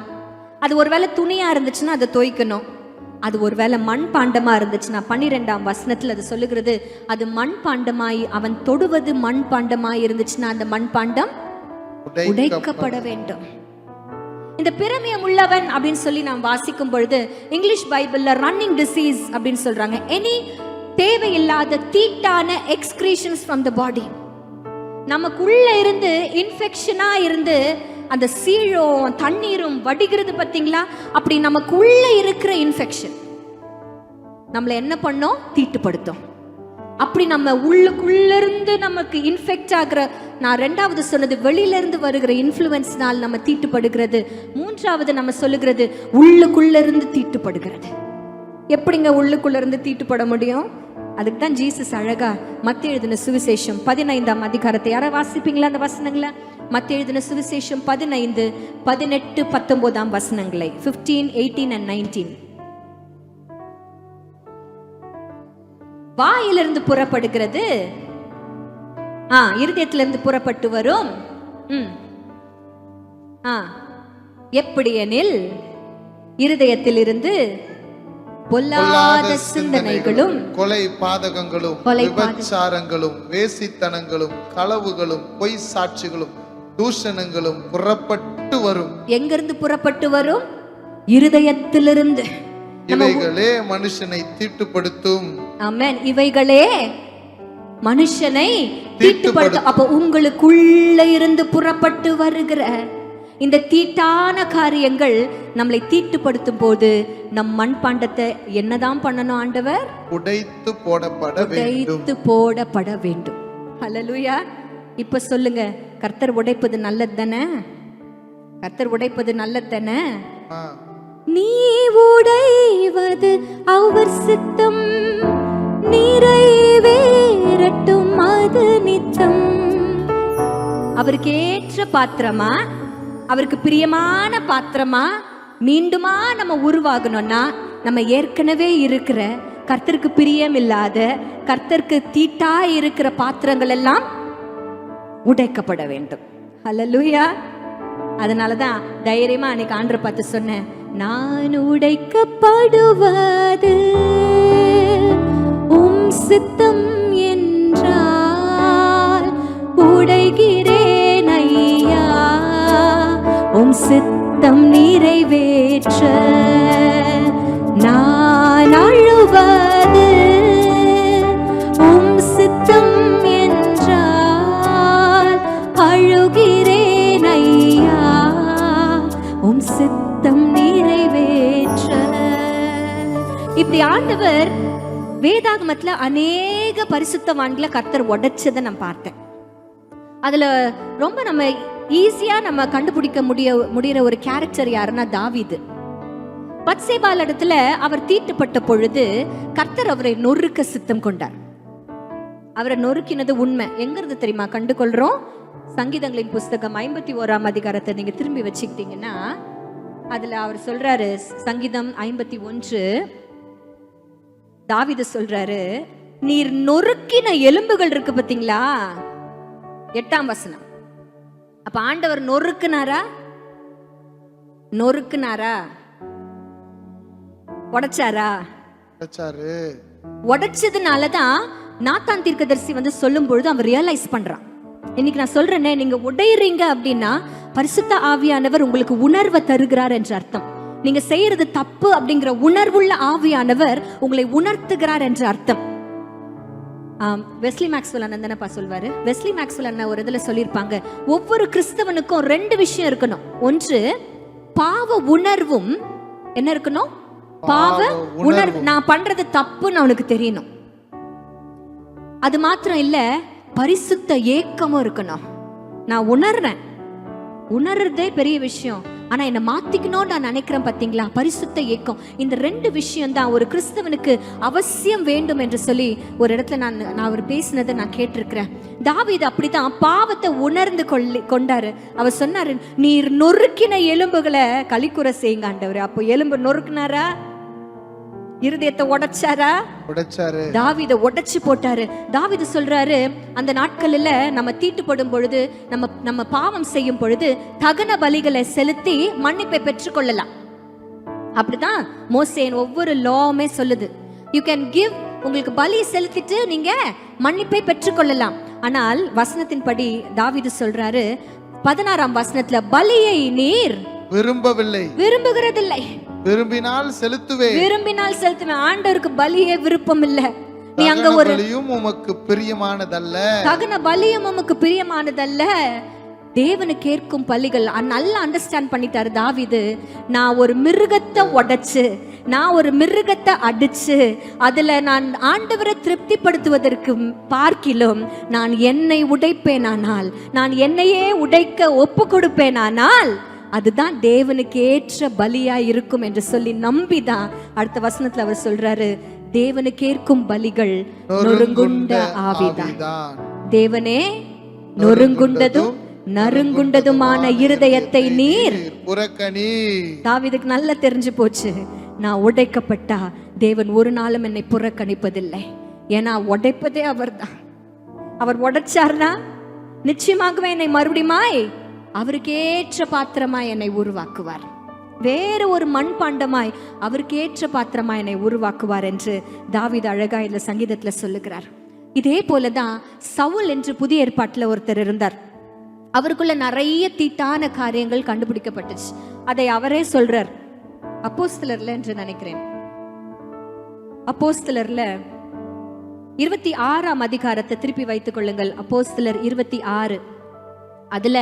S1: அது ஒருவேளை துணியா இருந்துச்சுன்னா அதை தோய்க்கணும். அது ஒருவேளை மண் பாண்டமா இருந்துச்சுன்னா 12ஆம் வசனத்துல அது சொல்லுகிறது, அது மண் பாண்டமாய் அவன் தொடுவது மண் பாண்டமாய் இருந்துச்சுன்னா அந்த மண் பாண்டம் உடைக்கப்பட வேண்டும். இந்த பிரமியம் உள்ளவன் அப்படின்னு சொல்லி நாம் வாசிக்கும் பொழுது இங்கிலீஷ் பைபிள்ல ரன்னிங் டிசீஸ் அப்படின்னு சொல்றாங்க. எனி தேவையில்லாத தீட்டான எக்ஸ்கிரீஷன்ஸ் ஃப்ரம் த பாடி, நமக்குள்ள இருந்து இன்ஃபெக்ஷனா இருந்து அந்த சீழும் தண்ணீரும் வடிகிறது பார்த்தீங்களா? அப்படி நமக்குள்ள இருக்கிற இன்ஃபெக்ஷன் நம்மளை என்ன பண்ணோம்? தீட்டுப்படுத்தும். அப்படி நம்ம உள்ளுக்குள்ள இருந்து நமக்கு இன்ஃபெக்ட் ஆகிற, நான் ரெண்டாவது சொன்னது வெளியில இருந்து வருகிற இன்ஃப்ளூயன்ஸ்னால் நம்ம தீட்டுப்படுகிறது. மூன்றாவது நம்ம சொல்லுகிறது உள்ளுக்குள்ள இருந்து தீட்டுப்படுகிறது. எப்படிங்க உள்ளுக்குள்ள இருந்து தீட்டுப்பட முடியும்? அதுக்கு தான் ஜீசஸ் அழகா மத்தேயு எழுதின சுவிசேஷம் 15ஆம் அதிகாரத்தை யாரா வாசிப்பீங்களா? அந்த வசனங்களை மத்தேயு எழுதின சுவிசேஷம் 15, 18, 19ஆம் வசனங்களை, 15, 18 and 19. வாயிலிருந்து புறப்படுகிறது, இருதயத்திலிருந்து புறப்பட்டு வரும். எப்படி எனில் இருதயத்திலிருந்து பொல்லாத சிந்தனைகளும்,
S2: கொலை பாதகங்களும், விபச்சாரங்களும், வேசித்தனங்களும், களவுகளும், பொய் சாட்சிகளும், தூஷணங்களும் புறப்பட்டு வரும்.
S1: எங்கிருந்து புறப்பட்டு வரும்? இருதயத்திலிருந்து.
S2: இவைகளே மனுஷனை தீட்டுப்படுத்தும்.
S1: ஆமென். இவைகளே மனுஷனை தீட்டுப்படுத்தும். அப்ப உங்களுக்குள்ள இருந்து புறப்பட்டு வருகிற இந்த தீட்டான காரியங்கள் நம்மளை தீட்டுப்படுத்தும் போது நம் மண்பாண்டத்தை என்னதான் பண்ணணும் ஆண்டவர்?
S2: உடைத்து
S1: போடப்பட வேண்டும். ஹல்லேலூயா. இப்ப சொல்லுங்க, கர்த்தர் உடைப்பது நல்லது தானே? கர்த்தர் உடைப்பது நல்லது தானே? நீ உடைவது அவர் சித்தம், நிறைவேறட்டும் அது நித்தம். அவருக்கு ஏற்ற பாத்திரமா, அவருக்கு பிரியமான பாத்திரமா மீண்டுமா நம்ம உருவாகணும்னா நம்ம ஏற்கனவே இருக்கிற கர்த்தருக்கு பிரியம் இல்லாத, கர்த்தருக்கு தீட்டா இருக்கிற பாத்திரங்கள் எல்லாம் உடைக்கப்பட வேண்டும். ஹல்லேலூயா. அதனாலதான் தைரியமா அன்னைக்கு ஆண்டரை பார்த்து சொன்னேன், நான் உடைக்கப்படுவது உம் சித்தம் என்றால் உடைகிறேன் ஐயா, உம் சித்தம் நிறைவேற்ற. நான் அழுவது உம் சித்தம் என்றால் அழுகிறேன் ஐயா, உம் சித்தம் நிறைவேற்ற. இப்படி ஆண்டவர் வேதாகமத்துல அநேக பரிசுத்தவான்களை கர்த்தர் உடைச்சதை நான் பார்த்தேன். அதுல ரொம்ப நம்ம ஈஸியா நம்ம கண்டுபிடிக்க முடியற ஒரு கேரக்டர் யாருன்னா தாவீது. பத்சேபால் இடத்துல அவர் தீட்டுப்பட்ட பொழுது கர்த்தர் அவரை நொறுக்க சித்தம் கொண்டார். அவரை நொறுக்கினது உண்மை. எங்கிறது தெரியுமா கண்டு கொள்றோம்? சங்கீதங்களின் புஸ்தகம் 51ஆம் அதிகாரத்தை நீங்க திரும்பி வச்சுக்கிட்டீங்கன்னா அதுல அவர் சொல்றாரு, சங்கீதம் 51 தாவீது சொல்றாரு, நீர் நொறுக்கின எலும்புகள் இருக்கு பாத்தீங்களா, 8ஆம் வசனம். அப்ப ஆண்டவர் நொறுக்குனாரா? நொறுக்குனாரா? உடைச்சாரா? உடைச்சதுனாலதான் நாத்தான் தீர்க்கதரிசி வந்து சொல்லும் பொழுது அவன் ரியலைஸ் பண்றான். இன்னைக்கு நான் சொல்றேனே, நீங்க உடையறீங்க அப்படின்னா பரிசுத்த ஆவியானவர் உங்களுக்கு உணர்வை தருகிறார் என்று அர்த்தம். நீங்க செய்யறது தப்பு அப்படிங்கிற உணர்வுள்ள ஆவியானவர் உங்களை உணர்த்துகிறார் என்று அர்த்தம். வெஸ்லி மேக்ஸ்வெல் அண்ணன் தானப்பா சொல்வாரு. வெஸ்லி மேக்ஸ்வெல் அண்ணன் ஒரு இதுல சொல்லியிருப்பாங்க, ஒவ்வொரு கிறிஸ்தவனுக்கும் 2 விஷயம் இருக்கணும். ஒன்று பாவ உணர்வும், என்ன இருக்கணும்? பாவ உணர்வு. நான் பண்றது தப்புன்னு அவனுக்கு தெரியணும். அது மாத்திரம் இல்ல, பரிசுத்த ஏக்கமும் இருக்கணும். நான் உணர்றதே பெரிய விஷயம், ஆனா என்ன மாத்திக்கணும்னு நான் நினைக்கிறேன் பாத்தீங்களா, பரிசுத்த ஏக்கம். இந்த 2 விஷயம் தான் ஒரு கிறிஸ்தவனுக்கு அவசியம் வேண்டும் என்று சொல்லி ஒரு இடத்துல நான் அவர் பேசினதை நான் கேட்டிருக்கிறேன். தாவீது அப்படிதான் பாவத்தை உணர்ந்து கொண்டாரு. அவர் சொன்னாரு, நீர் நொறுக்கின எலும்புகளை களிக்குற செய்யுங்க ஆண்டவர். அப்போ எலும்பு நொறுக்குனாரா? இருதயத்தை உடைச்சாரா? உடைச்சாரு. தாவீதை உடைச்சு போட்டாரு. தாவீது சொல்றாரு, அந்த நாட்களில் நம்ம தீட்டுப்படும் பொழுது, நம்ம பாவம் செய்யும் பொழுது தகன பலிகளை செலுத்தி மன்னிப்பை பெற்றுக்கொள்ளலாம். அப்படிதான் மோசேன் ஒவ்வொரு லாவுமே சொல்லுது. யூ கேன் கிவ், உங்களுக்கு பலி செலுத்திட்டு நீங்க மன்னிப்பை பெற்றுக்கொள்ளலாம். ஆனால் வசனத்தின்படி தாவீது சொல்றாரு 16ஆம் வசனத்துல, பலியை நீர் விரும்புகிறதில்லை, விரும்பினால் செலுத்துவேன். ஆண்டவருக்கு பலியே விருப்பம் இல்ல. நீ அங்க ஒரு பலியும் உமக்கு பிரியமானதல்ல, தகன பலியும் உமக்கு பிரியமானதல்ல. தேவனு கேட்கும் பலிகள். நல்லா அண்டர்ஸ்டாண்ட் பண்ணிட்டாரு தாவீது. நான் ஒரு மிருகத்தை உடைச்சு, நான் ஒரு மிருகத்தை அடிச்சு அதுல நான் ஆண்டவரை திருப்திப்படுத்துவதற்கு பார்க்கிலும் நான் என்னை உடைப்பேனானால், நான் என்னையே உடைக்க ஒப்பு கொடுப்பேனானால் அதுதான் தேவனுக்கு ஏற்ற பலியா இருக்கும் என்று சொல்லி நம்பிதான் அடுத்த வசனத்துல அவர் சொல்றாரு, தேவனுக்கு ஏற்கும் பலிகள் நொறுங்குண்ட ஆவிதான். தேவனே, நொறுங்குண்டதும் நறுங்குண்டதுமான இருதயத்தை நீர் புறக்கணி. தாவீதுக்கு நல்லா தெரிஞ்சு போச்சு, நான் உடைக்கப்பட்டா தேவன் ஒரு நாளும் என்னை புறக்கணிப்பதில்லை. ஏன்னா உடைப்பதே அவர் தான். அவர் உடைச்சார்னா நிச்சயமாகவே என்னை மறுபடியுமாய் அவருக்கு ஏற்ற பாத்திரமாய் என்னை உருவாக்குவார். வேற ஒரு மண் பாண்டமாய் அவருக்கு ஏற்ற பாத்திரமாய் என்னை உருவாக்குவார் என்று தாவீது அழகா இந்த சங்கீதத்துல சொல்லுகிறார். இதே போலதான் சவுல் என்று புதிய ஏற்பாட்டுல ஒருத்தர் இருந்தார். அவருக்குள்ள நிறைய தீட்டான காரியங்கள் கண்டுபிடிக்கப்பட்டுச்சு. அதை அவரே சொல்றார். அப்போஸ்தலர்ல என்று நினைக்கிறேன், அப்போஸ்தலர்ல 26ஆம் அதிகாரத்தை திருப்பி வைத்துக் கொள்ளுங்கள். அப்போஸ்தலர் 26. அதுல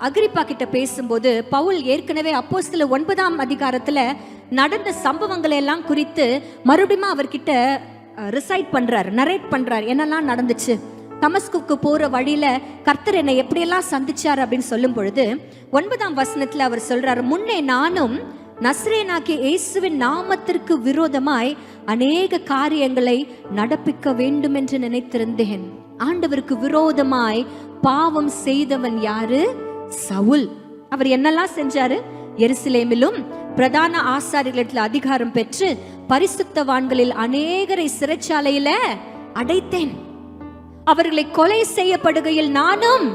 S1: அகிரிப்பா கிட்ட பேசும்போது பவுல் ஏற்கனவே அப்போஸ்தலர் 9ஆம் அதிகாரத்துல நடந்த சம்பவங்களை எல்லாம் குறித்து மறுபடியும் அவர்கிட்ட ரிசைட் பண்றார், நரேட் பண்றார், என்னெல்லாம் நடந்துச்சு, தமஸ்குக்கு போற வழியில கர்த்தர் என்னை எப்படியெல்லாம் சந்திச்சார் அப்படின்னு சொல்லும் பொழுது 9ஆம் வசனத்துல அவர் சொல்றாரு, முன்னே நானும் நஸ்ரேனாகிய இயேசுவின் நாமத்திற்கு விரோதமாய் அநேக காரியங்களை நடப்பிக்க வேண்டும் என்று நினைத்திருந்தேன். ஆண்டவருக்கு விரோதமாய் பாவம் செய்தவன் யாரு? சவுல். அவர் என்னெல்லாம் செஞ்சாரு? எருசலேமிலும் பிரதான ஆசாரியர்களிடத்தில் அதிகாரம் பெற்று பரிசுத்தவான்களில் அநேகரை சிறைச்சாலையில அடைத்தேன். அவர்களை கொலை செய்யப்படுகையில் நானும்.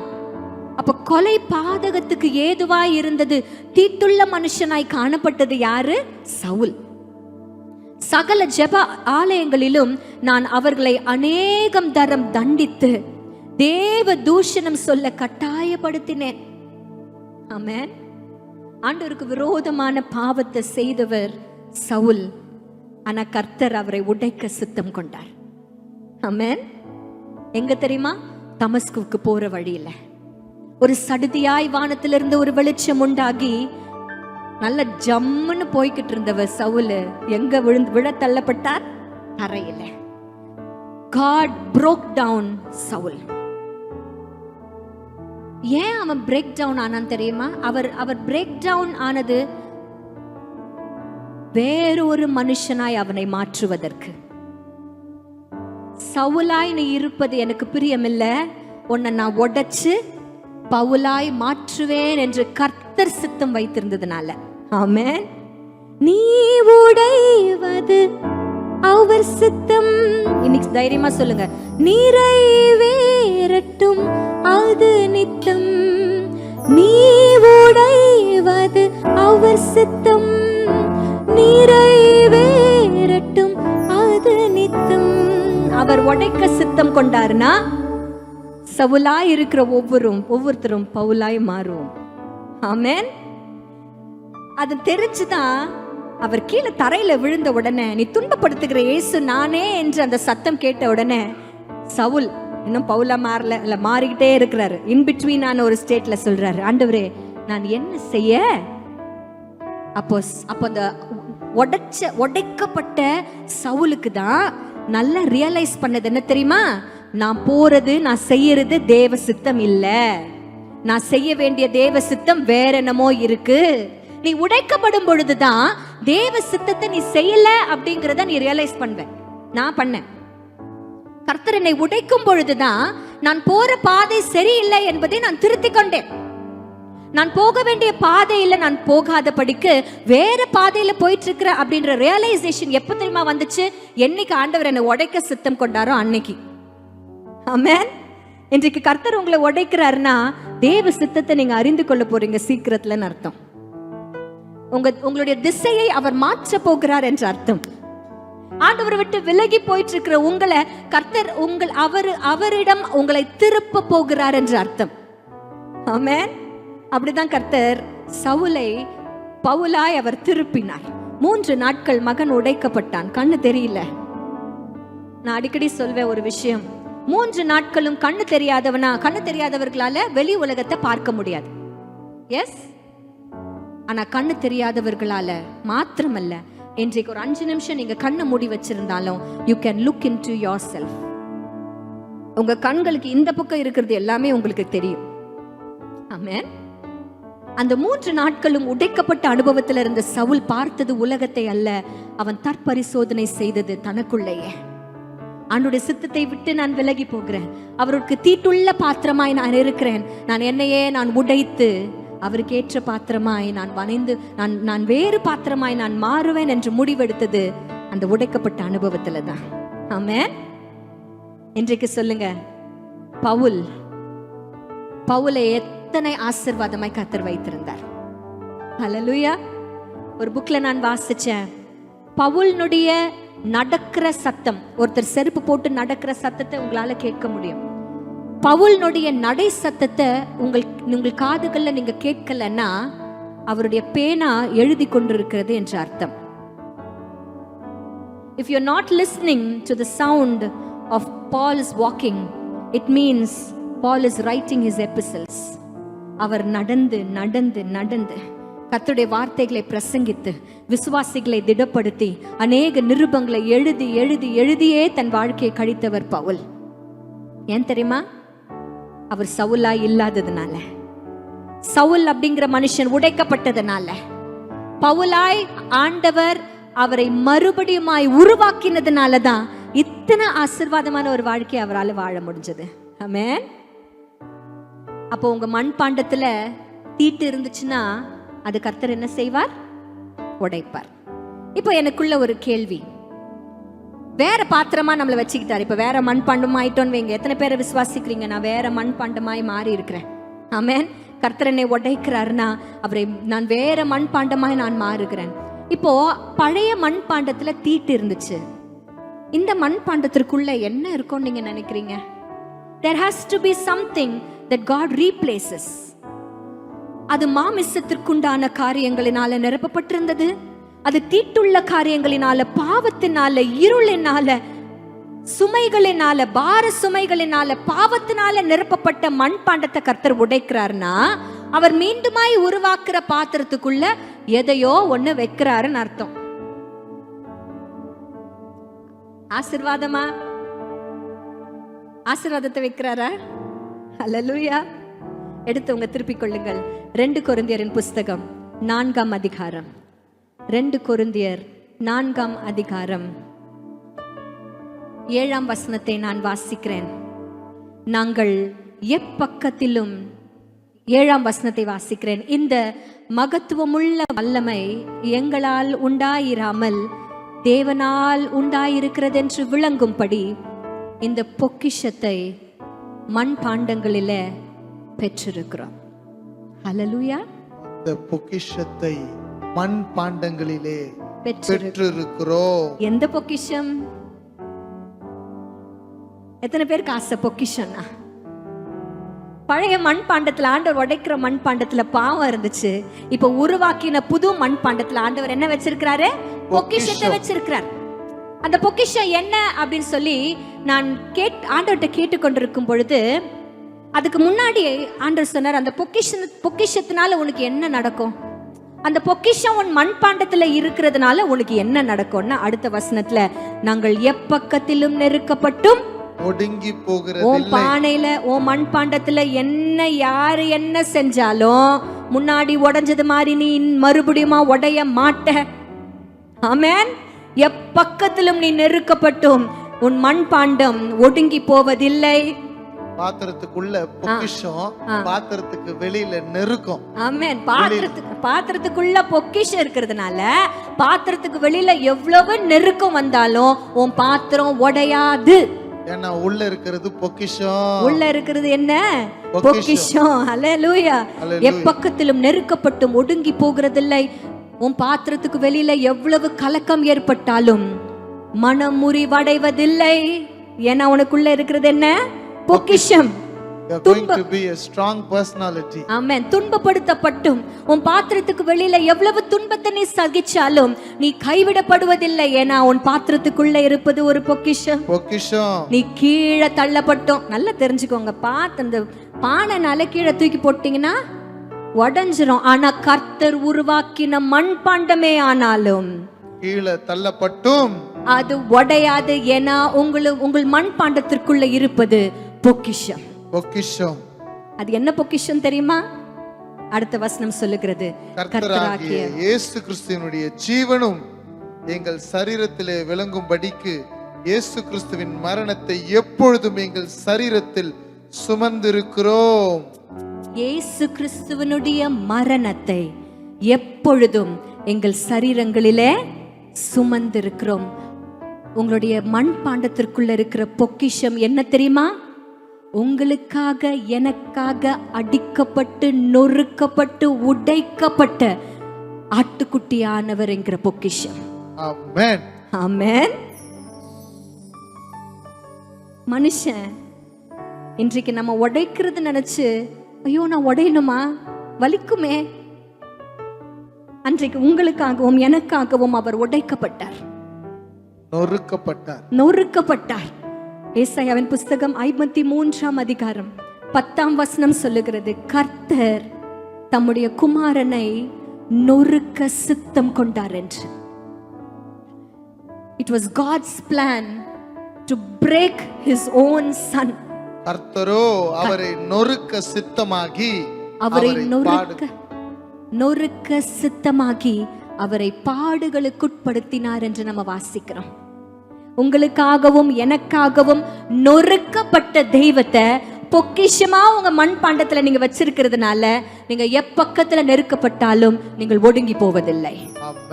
S1: அப்ப கொலை பாதகத்துக்கு ஏதுவாய் இருந்தது, தீட்டுள்ள மனுஷனாய் காணப்பட்டது யாரு? சவுல். சகல ஜெப ஆலயங்களிலும் நான் அவர்களை அநேகம் தரம் தண்டித்து தேவ தூஷணம் சொல்ல கட்டாயப்படுத்தினேன். ஆமென். ஆண்டவருக்கு விரோதமான பாவத்தை செய்தவர் சவுல். ஆனா கர்த்தர் அவரை உடைக்க சித்தம் கொண்டார். ஆமென். எங்க தெரியுமா? தமஸ்குவுக்கு போற வழியில ஒரு சடுதியாய் வானத்திலிருந்து ஒரு வெளிச்சம் உண்டாகி நல்ல ஜம்முன்னு போய்கிட்டு இருந்தவர் சவுல் எங்க விழ தள்ளப்பட்டார்? தரையில. God broke down Saul. ஏன் அவன் பிரேக் டவுன் ஆனான்னு தெரியுமா? அவர் பிரேக் டவுன் ஆனது வேறொரு மனுஷனாய் அவனை மாற்றுவதற்கு. சவுலாய் நீ இருப்பது எனக்கு பிரியமில்ல, உன்னை நான் உடைச்சு பவுலாய் மாற்றுவேன் என்று கர்த்தர் சித்தம் வைத்திருந்ததுனால. ஆமென். நீ உடைவது அவர் சித்தம். இன்னைக்கு தைரியமா சொல்லுங்க, நிறைவேறட்டும் அது நித்தம். நீ உடைவது அவர் சித்தம், நிறைவேறட்டும் அது நித்தம். அவர் உடைக்க சித்தம் கொண்டாருன்னா சவுலாய் இருக்கிற ஒவ்வொருத்தரும் பவுலாய் மாறுவோம். ஆமென். அது தெரிஞ்சுதான் அவர் கீழே தரையில விழுந்த உடனே, நீ துன்பப்படுத்துகிற இயேசு நானே என்று அந்த சத்தம் கேட்ட உடனே சவுல் இன்னும் பவுலா மாறல, இல்ல மாறிக்கிட்டே இருக்கிறாரு. இன்பிட்வீனான ஒரு ஸ்டேட்ல சொல்றாரு, ஆண்டவரே நான் என்ன செய்ய? அப்போ அந்த உடைக்கப்பட்ட சவுலுக்கு தான் நல்லா ரியலைஸ் பண்ணது என்ன தெரியுமா? நான் போறது, நான் செய்யறது தேவ சித்தம் இல்ல, நான் செய்ய வேண்டிய தேவ சித்தம் வேற என்னமோ இருக்கு. நீ உடைக்கப்படும் பொழுதுதான் தேவ சித்தத்தை நீ செய்யல அப்படிங்கறத நீ ரியலைஸ் பண்ணுவ. நான் பண்ணேன். கர்த்தர் என்னை உடைக்கும் பொழுதுதான் நான் போற பாதை சரியில்லை என்பதை நான் திருத்திக் கொண்டேன். நான் போக வேண்டிய பாதையில நான் போகாத படிக்கு வேற பாதையில போயிட்டு இருக்கிற அப்படின்ற ரியலைசேஷன் எப்ப தெரியுமா வந்துச்சு? என்னைக்கு ஆண்டவர் என்னை உடைக்க சித்தம் கொண்டாரோ அன்னைக்கு. ஆமென். இன்றைக்கு கர்த்தர் உங்களை உடைக்கிறாருன்னா தேவ சித்தத்தை நீங்க அறிந்து கொள்ள போறீங்க சீக்கிரத்துலன்னு அர்த்தம். உங்களுடைய திசையை அவர் மாற்ற போகிறார் என்ற அர்த்தம். ஆண்டவரை விட்டு விலகி போயிட்டு இருக்கிற உங்களை கர்த்தர் அவரிடம் உங்களை திருப்ப போகிறார் என்ற அர்த்தம். ஆமென். அப்படிதான் கர்த்தர் சவுலை பவுலாய் அவர் திருப்பினார். 3 நாட்கள் மகன் உடைக்கப்பட்டான், கண்ணு தெரியல. நான் அடிக்கடி சொல்வேன் ஒரு விஷயம், 3 நாட்களும் கண்ணு தெரியாதவர்களால வெளி உலகத்தை பார்க்க முடியாது. எஸ். ஆனா கண்ணு தெரியாதவர்களால மாத்திரமல்ல, இன்றைக்கு ஒரு 5 நிமிஷம் நீங்க கண்ணை மூடி வச்சிருந்தாலும் you can look into yourself. உங்க கண்களுக்கு இந்த பக்கம் இருக்கிறது எல்லாமே உங்களுக்கு தெரியும். ஆமென். அந்த 3 நாட்களும் உடைக்கப்பட்ட அனுபவத்தில் இருந்த சவுல் பார்த்தது உலகத்தை அல்ல, அவன் தற்பரிசோதனை செய்தது தனக்குள்ளேயே. ஆண்டவருடைய சித்தத்தை விட்டு நான் விலகி போகிறேன், அவருக்கு தீட்டுள்ள பாத்திரமாய் நான் இருக்கிறேன், நான் என்னையே நான் உடைத்து அவருக்கு ஏற்ற பாத்திரமாய் நான் வணைந்து நான் வேறு பாத்திரமாய் நான் மாறுவேன் என்று முடிவெடுத்தது அந்த உடைக்கப்பட்ட அனுபவத்துல தான். ஆமென். இன்றைக்கு சொல்லுங்க, பவுலை எத்தனை ஆசீர்வாதமாய் கர்த்தர் வைத்திருந்தார். ஹல்லேலூயா. ஒரு புக்ல நான் வாசிச்சேன், பவுலினுடைய நடக்கிற சத்தம், ஒருத்தர் செருப்பு போட்டு நடக்கிற சத்தத்தை உங்களால கேட்க முடியும். பவுலினுடைய நடை சத்தத்தை உங்கள் காதுகள்ல நீங்க கேட்கலன்னா அவருடைய பேனா எழுதி கொண்டிருக்கிறது என்ற அர்த்தம். if you're not listening to the sound of Paul's walking, it means Paul is writing his epistles. அவர் நடந்து நடந்து நடந்து கர்த்தருடைய வார்த்தைகளை பிரசங்கித்து விசுவாசிகளை திடப்படுத்தி அநேக நிருபங்களை எழுதி எழுதி எழுதியே தன் வாழ்க்கையை கழித்தவர் பவுல். ஏன் தெரியுமா? அவர் சவுலாய் இல்லாததுனால, சவுல் அப்படிங்கிற மனுஷன் உடைக்கப்பட்டதுனால, பவுலாய் ஆண்டவர் அவரை மறுபடியுமாய் உருவாக்கினதுனால தான் இத்தனை ஆசீர்வாதமான ஒரு வாழ்க்கையை அவரால் வாழ முடிஞ்சது. ஆமென். அப்போ உங்க மண்பாண்டத்துல தீட்டு இருந்துச்சுன்னா அது கர்த்தர் என்ன செய்வார்? உடைப்பார். இப்போ எனக்குள்ள ஒரு கேள்வி, வேற பாத்திரமா நம்மளை வச்சுக்கிட்டாரு. இப்ப வேற மண்பாண்டம் ஆயிட்டோன்னு வைங்க. எத்தனை பேரை விசுவாசிக்கிறீங்க நான் வேற மண்பாண்டமாய் மாறி இருக்கிறேன்? ஆமென். கர்த்தர் என்னை உடைக்கிறாருன்னா அவரை நான் வேற மண்பாண்டமாய் நான் மாறுகிறேன். இப்போ பழைய மண்பாண்டத்துல தீட்டு இருந்துச்சு. இந்த மண்பாண்டத்திற்குள்ள என்ன இருக்கும்னு நீங்க நினைக்கிறீங்க? There has to be something that God replaces. அது மாமிசத்திற்குண்டான காரியங்களினால நிரப்பப்பட்டிருந்தது. அது தீட்டுள்ள காரியங்களினால, பாவத்தினால, இருளினால, சுமைகளினால, பார சுமைகளினால, பாவத்தினால நிரப்பப்பட்ட மண்பாண்டத்தை கர்த்தர் உடைக்கிறார்னா அவர் மீண்டுமாய் உருவாக்குற பாத்திரத்துக்குள்ள எதையோ ஒண்ணு வைக்கிறாருன்னு அர்த்தம். ஆசீர்வாதமா? ஆசீர்வாதத்தை வைக்கிறாரா? அல்லேலூயா. எடுத்தவங்க திருப்பிக் கொள்ளுங்கள். 2 கொரிந்தியரின் புஸ்தகம் 4ஆம் அதிகாரம். 2 கொரிந்தியர் 4ஆம் அதிகாரம் 7ஆம் வசனத்தை நான் வாசிக்கிறேன். நாங்கள் எப்பக்கத்திலும் 7ஆம் வசனத்தை வாசிக்கிறேன். இந்த மகத்துவமுள்ள வல்லமை எங்களால் உண்டாயிராமல் தேவனால் உண்டாயிருக்கிறது என்று விளங்கும்படி இந்த பொக்கிஷத்தை மண்பாண்டங்களிலே பெற்றிருக்கிறோம். ஹல்லேலூயா.
S2: இந்த பொக்கிஷத்தை மண்பாண்டங்களிலே பெற்றிருக்கிறோம்.
S1: எந்த பொக்கிஷம்? எத்தனை பேருக்கு ஆசை பொக்கிஷம்னா? பழைய மண்பாண்டத்துல ஆண்டவர் உடைக்கிற மண்பாண்டத்துல பாவம் இருந்துச்சு. இப்ப உருவாக்கின புது மண்பாண்டத்துல ஆண்டவர் என்ன வச்சிருக்கிறாரு? பொக்கிஷத்தை வச்சிருக்கிறார். அந்த பொக்கிஷம் என்ன அப்படின்னு சொல்லி நான் ஆண்டவர்கிட்ட கேட்டுக்கொண்டிருக்கும் பொழுது அதுக்கு முன்னாடி ஆண்டவர் சொன்னார், அந்த பொக்கிஷத்தினால உனக்கு என்ன நடக்கும்? அந்த பொக்கிஷம் உன் மண்பாண்டத்துல இருக்கிறதுனால உனக்கு என்ன நடக்கும்னா அடுத்த வசனத்துல, நாங்கள் எப்பக்கத்திலும் நெருக்கப்பட்டும்
S2: ஒடுங்கி போகிறது.
S1: உன் பானையில உன் மண்பாண்டத்துல என்ன யாரு என்ன செஞ்சாலும் முன்னாடி உடைஞ்சது மாதிரி நீ மறுபடியுமா உடைய மாட்ட. ஆமென். எப்பக்கத்திலும் நீ நெருக்கப்பட்டும் உன் மண்பாண்டம் ஒடுங்கி போவதில்லை.
S2: பாத்திரத்துக்குள்ள பொக்கிஷம், பாத்திரத்துக்கு வெளியில நெருக்கம்.
S1: ஆமென். பாத்திரத்துக்குள்ள பொக்கிஷம் இருக்கிறதுனால பாத்திரத்துக்கு வெளியில எவ்வளவு நெருக்கம் வந்தாலும் உன் பாத்திரம் உடையாது.
S2: ஏன்னா உள்ள இருக்கிறது பொக்கிஷம்.
S1: உள்ள இருக்கிறது என்ன? பொக்கிஷம். ஹல்லேலூயா. எப்பக்கத்திலும் நெருக்கப்பட்டும் ஒடுங்கி போகிறதில்லை. உன் பாத்திரத்துக்கு வெளியில எவ்வளவு கலக்கம் ஏற்பட்டாலும் மனம் முறிவடைவதில்லை. ஏன்னா உனக்குள்ள இருக்கிறது என்ன? பொக்கிஷம்.
S2: You're going to be a strong personality.
S1: ஆமென். துன்பப்படுத்தப்பட்டும் உன் பாத்திரத்துக்கு வெளியில எவ்வளவு துன்பத்தை நீ சகிச்சாலும் நீ கைவிடப்படுவதில்லை. ஏன்னா உன் பாத்திரத்துக்குள்ள இருப்பது ஒரு பொக்கிஷம்.
S2: பொக்கிஷம்.
S1: நீ கீழே தள்ளப்பட்டோம். நல்லா தெரிஞ்சுக்கோங்க. அந்த பானைனால கீழே தூக்கி போட்டீங்கன்னா உடைஞ்சிரும். ஆனா கர்த்தர் உருவாக்கின மண்பாண்டமே ஆனாலும்
S2: கீழே தள்ளப்பட்டும்
S1: அது உடையாது. ஏன்னா உங்கள் மண்பாண்டத்திற்குள்ள இருப்பது பொக்கிஷம்.
S2: பொக்கிஷம்.
S1: அது என்ன பொக்கிஷம் தெரியுமா? அடுத்த வசனம் சொல்லுகிறது,
S2: கர்த்தராகிய இயேசு கிறிஸ்துவினுடைய ஜீவனும் எங்கள் சரீரத்திலே விளங்கும்படிக்கு இயேசு கிறிஸ்துவின் மரணத்தை எப்பொழுதும் எங்கள் சரீரத்தில் சுமந்திருக்கிறோம்.
S1: இயேசு கிறிஸ்துவினுடைய மரணத்தை எப்பொழுதும் எங்கள் சரீரங்களிலே சுமந்திருக்கிறோம். உங்களுடைய மண்பாண்டத்திற்குள்ள இருக்கிற பொக்கிஷம் என்ன தெரியுமா? உங்களுக்காக எனக்காக அடிக்கப்பட்டு நொறுக்கப்பட்டு உடைக்கப்பட்ட ஆட்டுக்குட்டியானவர் என்கிற பொக்கிஷம்.
S2: ஆமென்.
S1: ஆமென். மனுஷன் இன்றைக்கு நம்ம உடைக்கிறது நினைச்சு, ஐயோ நான் உடையணுமா, வலிக்குமே. அன்றைக்கு உங்களுக்காகவும் எனக்காகவும் அவர் உடைக்கப்பட்டார்.
S2: நொறுக்கப்பட்டார்.
S1: நொறுக்கப்பட்டார். ஏசாயாவின் புஸ்தகம் 53ஆம் அதிகாரம் 10ஆம் வசனம் சொல்லுகிறது, கர்த்தர் தம்முடைய குமாரனை நொறுக்க சித்தம் கொண்டார் என்று. It was God's plan to break his own son.
S2: கர்த்தரோ அவரை நொறுக்க சித்தமாகி
S1: அவரை நொறுக்க சித்தமாகி அவரை பாடுகளுக்குட்படுத்தினார் என்று நம்ம வாசிக்கிறோம். உங்களுக்காகவும் எனக்காகவும் நொறுக்கப்பட்ட தெய்வத்தை பொக்கிஷமா உங்க மண்பாண்டத்துல நீங்க வச்சிருக்கிறதுனால நீங்க எப்பக்கத்துல நெருக்கப்பட்டாலும் நீங்கள் ஒடுங்கி போவதில்லை.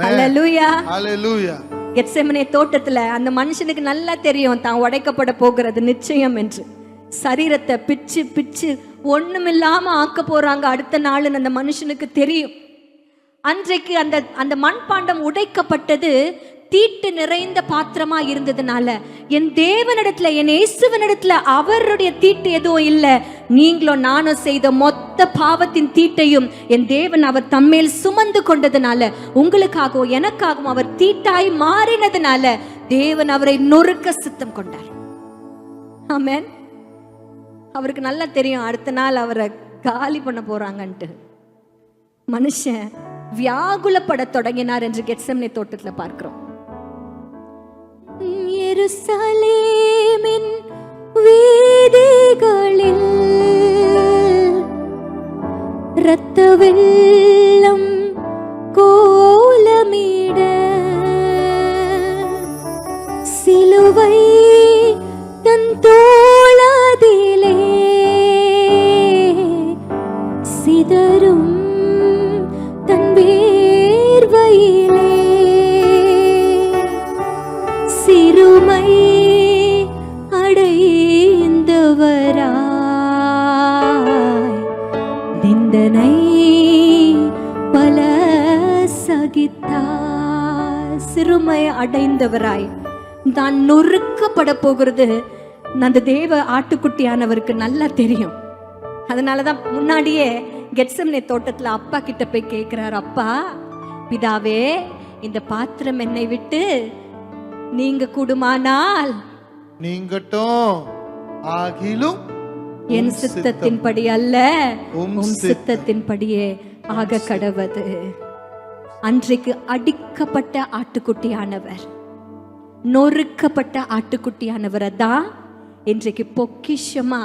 S1: ஹல்லேலூயா,
S2: ஹல்லேலூயா.
S1: கெத்செமனே தோட்டத்துல அந்த மனுஷனுக்கு நல்லா தெரியும் தான் உடைக்கப்பட போகிறது நிச்சயம் என்று. சரீரத்தை பிச்சு பிச்சு ஒண்ணுமில்லாம ஆக்க போறாங்க அடுத்த நாள் அந்த மனுஷனுக்கு தெரியும். அன்றைக்கு அந்த அந்த மண்பாண்டம் உடைக்கப்பட்டது தீட்டு நிறைந்த பாத்திரமா இருந்ததுனால என் தேவனிடத்துல என் இயேசுவினிடத்துல அவருடைய தீட்டு எதுவும் இல்லை, நீங்களும் நானும் செய்த மொத்த பாவத்தின் தீட்டையும் என் தேவன் அவர் தம்மேல் சுமந்து கொண்டதுனால உங்களுக்காகவும் எனக்காகவும் அவர் தீட்டாய் மாறினதுனால தேவன் அவரை நொறுக்க சித்தம் கொண்டார். ஆமென். அவருக்கு நல்லா தெரியும் அடுத்த நாள் அவரை காலி பண்ண போறாங்கன்ட்டு. மனுஷன் வியாகுலப்பட தொடங்கினார் என்று கெத்செமனே தோட்டத்துல பார்க்கிறோம். எருசலேமின் வீதிகளில் இரத்த வெள்ளம் கோலமிட சிலுவை தன் தோளதிலே சிதறும் தன் வேர்வையிலே சிறுமை அடைந்தவராய் நிந்தனை பல சகித்தார். சிறுமை அடைந்தவராய் தான் நொறுக்கப்பட போகிறது அந்த தேவ ஆட்டுக்குட்டியானவருக்கு நல்லா தெரியும். அதனாலதான் முன்னாடியே கெத்செமனே தோட்டத்துல அப்பா கிட்ட போய் கேட்கிறார், அப்பா பிதாவே இந்த பாத்திரம் என்னை விட்டு நீங்க கூடுமானால் நீங்கட்டும், ஆகிலும் என் சித்தத்தின்படி அல்ல உம் சித்தத்தின்படியே ஆக கடவது. அன்றைக்கு அடிக்கப்பட்ட ஆட்டுக்குட்டியானவர், நொறுக்கப்பட்ட ஆட்டுக்குட்டியானவரை தான் இன்றைக்கு பொக்கிஷமா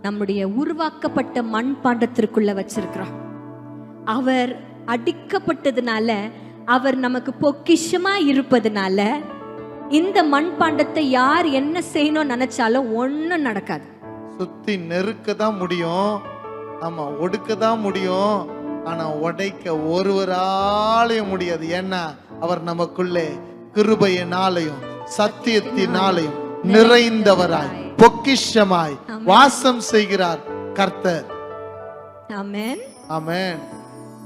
S1: நம்முடைய உருவாக்கப்பட்ட மண்பாண்டத்திற்குள்ள வச்சிருக்கிறோம். அவர் அடிக்கப்பட்டதுனால, அவர் நமக்கு பொக்கிஷமா இருப்பதுனால இந்த மண்பாண்டத்தை யார் என்ன செய்யணும் நினைச்சாலும் ஒண்ணும் நடக்காது. சுத்தி நெருக்க தான் முடியும், ஆமா ஒடுக்க தான் முடியும், ஆனா உடைக்க ஒருவராலையும் முடியாது. ஏன்னா அவர் நமக்குள்ளே கிருபையினாலையும் சத்தியத்தினாலையும் நிறைந்தவராய் பொக்கிஷமாய் வாசம் செய்கிறார் கர்த்தர். ஆமென், ஆமென்.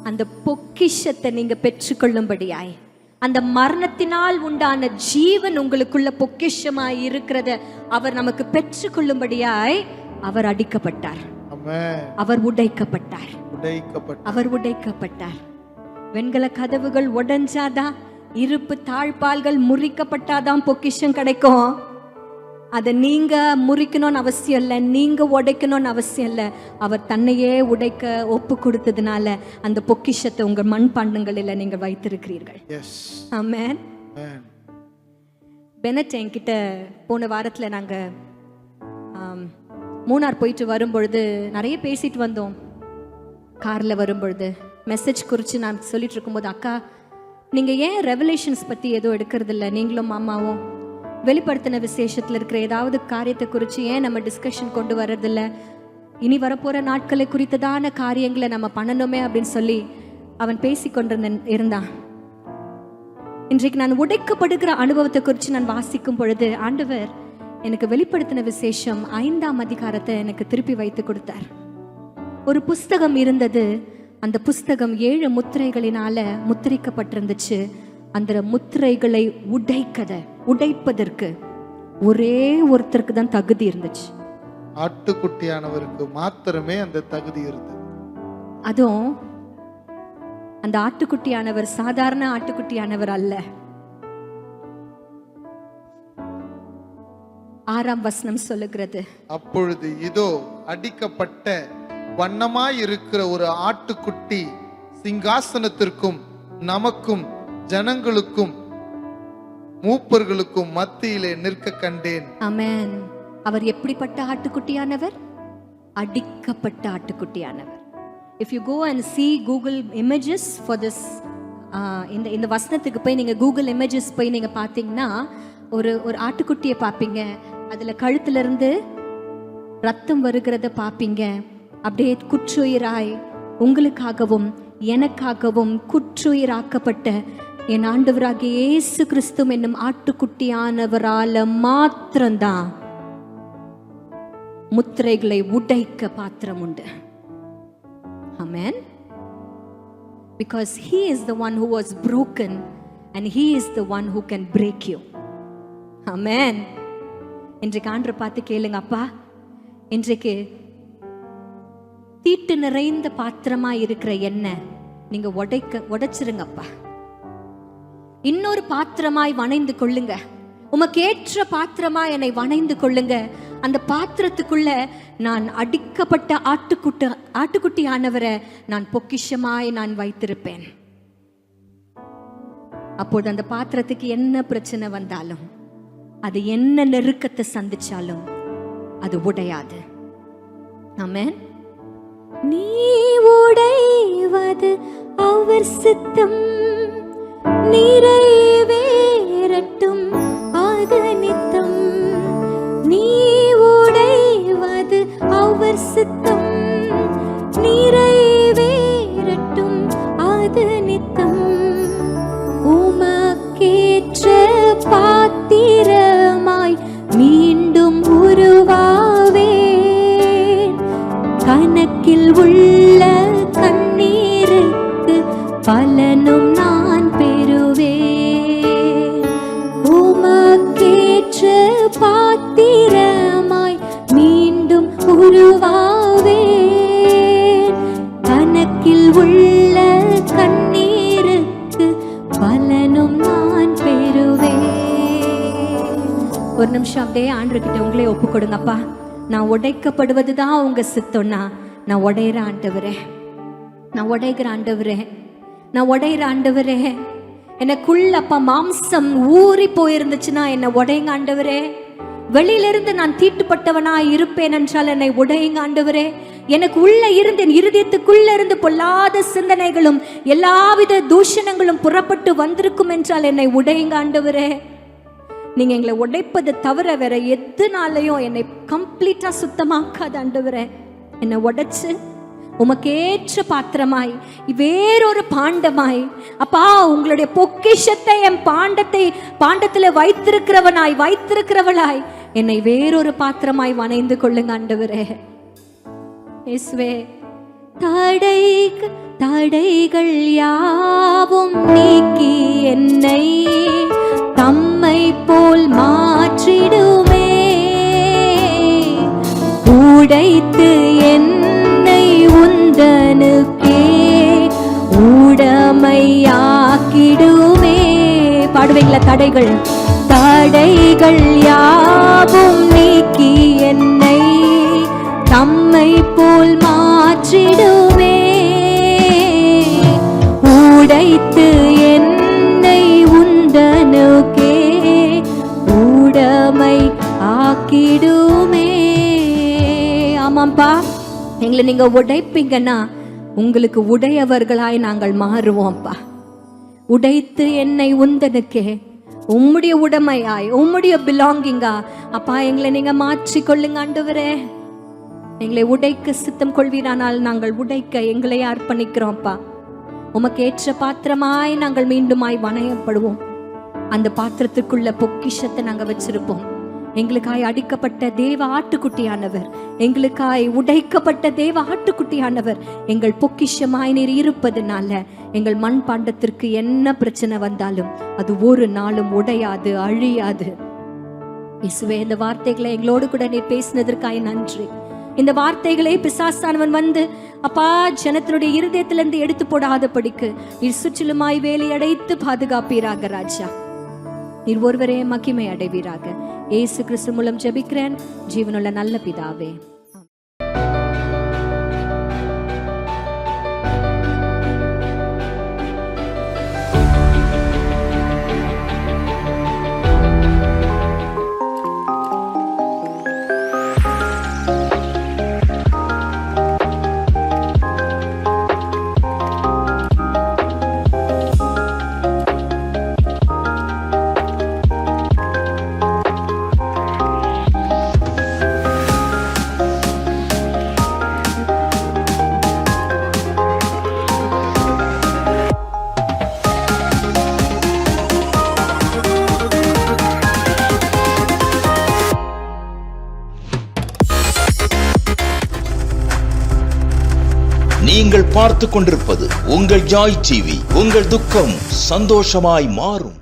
S1: அந்த பொக்கிஷத்தை நீங்க பெற்றுக்கொள்ளும்படியாய், அந்த மரணத்தினால் உண்டான ஜீவன் உங்களுக்குள்ள பொக்கிஷமாய் இருக்கிறத அவர் நமக்கு பெற்றுக்கொள்ளும்படியாய் அவர் அடிக்கப்பட்டார், அவர் உடைக்கப்பட்டார், அவர் உடைக்கப்பட்டார். வெண்கல கதவுகள் உடைஞ்சாதான், இருப்பு தாழ்பால்கள் முறிக்கப்பட்டாதான் பொக்கிஷம் கிடைக்கும். அதை நீங்க முறிக்கணும்னு அவசியம் இல்லை, நீங்க உடைக்கணும்னு அவசியம் இல்லை. அவர் தன்னையே உடைக்க ஒப்பு கொடுத்ததுனால அந்த பொக்கிஷத்தை உங்க மண்பாண்டங்களில் நீங்க வைத்திருக்கிறீர்கள். ஆமென். பெனட் என்கிட்ட போன வாரத்துல நாங்க மூணார் போயிட்டு வரும்பொழுது நிறைய பேசிட்டு வந்தோம். கார்ல வரும்பொழுது மெசேஜ் குறித்து நான் சொல்லிட்டு இருக்கும்போது, அக்கா நீங்க ஏன் ரெவலேஷன்ஸ் பத்தி ஏதோ எடுக்கிறது இல்லை, நீங்களும் மாமாவும் வெளிப்படுத்தின விசேஷத்தில் இருக்கிற ஏதாவது காரியத்தை குறித்து ஏன் நம்ம டிஸ்கஷன் கொண்டு வர்றதில்ல, இனி வரப்போகிற நாட்களை குறித்ததான காரியங்களை நம்ம பண்ணணுமே அப்படின்னு சொல்லி அவன் பேசி இருந்தான். இன்றைக்கு நான் உடைக்கப்படுகிற அனுபவத்தை குறித்து நான் வாசிக்கும் பொழுது ஆண்டவர் எனக்கு வெளிப்படுத்தின விசேஷம் 5ஆம் அதிகாரத்தை எனக்கு திருப்பி வைத்து கொடுத்தார். ஒரு புஸ்தகம் இருந்தது, அந்த புஸ்தகம் 7 முத்திரைகளினால முத்திரிக்கப்பட்டிருந்துச்சு. அந்த முத்திரைகளை உடைப்பதற்கு ஒரே ஒருத்தருக்கு தான் தகுதி இருந்துச்சு, ஆட்டுக்குட்டியானவருக்கு மாத்திரமே அந்த தகுதி இருந்தது. அதுவும் அந்த ஆட்டுக்குட்டியானவர் சாதாரண ஆட்டுக்குட்டியானவர் அல்ல, 6ஆம் வசனம் சொல்லுகிறது,
S2: அப்பொழுது இதோ அடிக்கப்பட்ட வண்ணமாயிருக்கிற ஒரு ஆட்டுக்குட்டி சிங்காசனத்திற்கும் நமக்கும் ஜனங்களுக்கும் மூப்பர்களுக்கும் மத்தியிலே நிற்க கண்டேன்.
S1: ஆமென். அவர் எப்படிப்பட்ட ஆட்டுக்குட்டியானவர்? அடிக்கப்பட்ட ஆட்டுக்குட்டியானவர். If you go and see Google images for this, இந்த வசனத்துக்கு போய் நீங்க Google images போய் நீங்க பாத்தீங்கன்னா ஒரு ஆட்டுக்குட்டியை பார்ப்பீங்க. அதுல கழுத்துல இருந்து ரத்தம் வருகிறத பார்ப்பீங்க. அப்படியே குற்றுயிராய் உங்களுக்காகவும் எனக்காகவும் குற்றுயிராக்கப்பட்ட என் ஆண்டவராகிய இயேசு கிறிஸ்து என்னும் ஆட்டுக்குட்டியானவரால மாத்திரம்தான் முத்திரைகளை உடைக்க பாத்திரம் உண்டு. Amen. Because he is the one who was broken and he is the one who can break you. Amen. இன்றைக்கு ஆண்டவரை பார்த்து கேளுங்க, அப்பா இன்றைக்கு தீட்டு நிறைந்த பாத்திரமா இருக்கிற என்ன நீங்க உடைச்சிருங்கப்பா. இன்னொரு பாத்திரமாய் வணைந்து கொள்ளுங்க. உமக்கேற்ற பாத்திரமா என்னை வணைந்து கொள்ளுங்க. அந்த பாத்திரத்துக்குள்ள நான் அடிக்கப்பட்ட ஆட்டுக்குட்டியானவரை நான் பொக்கிஷமாய் நான் வைத்திருப்பேன். அப்போது அந்த பாத்திரத்துக்கு என்ன பிரச்சனை வந்தாலும், அது என்ன நெருக்கத்தை சந்திச்சாலும் அது உடையாது. ஆமென். நீ உடைவது அவர் சித்தம், நிறைவேறட்டும் அது நித்தம். நீ உடைவது அவர் சித்தம், நிறைவேறட்டும் அது நித்தம். உமக்கேற்ற பாத்திரமாய் மீண்டும் உருவாவேன். கணக்கில் உள்ள கண்ணீருக்கு பலனும் நான் பெறுவேன். உமக்கேற்ற பாத்திரமாய் மீண்டும் உருவாவேன். கணக்கில் உள்ள கண்ணீருக்கு பலனும் நான் பெறுவேன். ஒரு நிமிஷம் அப்படியே ஆண்டவர்கிட்ட உங்களே ஒப்பு கொடுங்கப்பா. நான் உடைக்கப்படுவதுதான் உங்க சித்தம்னா நான் உடையிற ஆண்டவரே, நான் உடைகிற ஆண்டவரே, நான் உடையிற ஆண்டவரே. எனக்குள்ளப்பா மாம்சம் ஊறி போயிருந்துச்சுன்னா என்னை உடையுங்க ஆண்டவரே. வெளியிலிருந்து நான் தீட்டுப்பட்டவனா இருப்பேன் என்றால் என்னை உடையுங்க ஆண்டவரே. எனக்கு உள்ள இருந்து என் இருதயத்துக்குள்ள இருந்து பொல்லாத சிந்தனைகளும் எல்லாவித தூஷணங்களும் புறப்பட்டு வந்திருக்கும் என்றால் என்னை உடையுங்க ஆண்டவரே. நீங்க எங்களை உடைப்பதை தவிர வேற எதுனாலையும் என்னை கம்ப்ளீட்டா சுத்தமாக்காத ஆண்டவரே. என்னை உடைச்சு உமக்கேற்ற பாத்திரமாய் வேறொரு பாண்டமாய் அப்பா உங்களுடைய பொக்கிஷத்தை என் பாண்டத்துல வைத்திருக்கிறவளாய் என்னை வேறொரு பாத்திரமாய் வணைந்து கொள்ளுங்க ஆண்டவரே. இயேசுவே, தடைகள் யாவும் நீக்கி என்னை தம்மை போல் மாற்றிடுமே. உடைத்து என்னை உந்தனுக்கே உடமையாக்கிடுமே. பாடுவீங்களா? தடைகள் யாவும் நீக்கி என்னை தம்மை போல் மாற்றிடுமே. உடைத்து என்னை உந்தனுக்கே உடமை ஆக்கிடுமே. ஆமாப்பா, எங்களை நீங்க உடைப்பீங்கன்னா உங்களுக்கு உடையவர்களாய் நாங்கள் மாறுவோம்ப்பா. உடைத்து என்னை உந்தனுக்கே உம்முடைய உடைமையாய் உம்முடைய பிலாங்கிங்கா அப்பா எங்களை நீங்க மாற்றிக்கொள்ளுங்க ஆண்டவரே. எங்களை உடைக்க சித்தம் கொள்வீரானால் நாங்கள் உடைக்க எங்களை அர்ப்பணிக்கிறோம்ப்பா. உமக்கு ஏற்ற பாத்திரமாய் நாங்கள் மீண்டுமாய் வணையப்படுவோம். அந்த பாத்திரத்துக்குள்ள பொக்கிஷத்தை நாங்க வச்சிருப்போம். எங்களுக்காய் அடிக்கப்பட்ட தேவ ஆட்டுக்குட்டியானவர், எங்களுக்காய் உடைக்கப்பட்ட தேவ ஆட்டுக்குட்டியானவர் எங்கள் பொக்கிஷமாய் நீர் இருப்பதுனால எங்கள் மண் பாண்டத்திற்கு என்ன பிரச்சனை வந்தாலும் அது ஒரு நாளும் உடையாது, அழியாது. இயேசுவே, இந்த வார்த்தைகளை எங்களோடு கூட நீர் பேசினதற்காய் நன்றி. இந்த வார்த்தைகளை பிசாசானவன் வந்து அப்பா ஜனத்தினுடைய இருதயத்திலிருந்து எடுத்து போடாத படிக்கு நீர் சுற்றிலுமாய் வேலை அடைத்து பாதுகாப்பீராக ராஜா. நீர் ஒருவரே மகிமை அடைவீராக. இயேசு கிறிஸ்து மூலம் ஜெபிக்கிறேன் ஜீவனுள்ள நல்ல பிதாவே.
S3: நீங்கள் பார்த்துக் கொண்டிருப்பது உங்கள் ஜாய் டிவி. உங்கள் துக்கம் சந்தோஷமாய் மாறும்.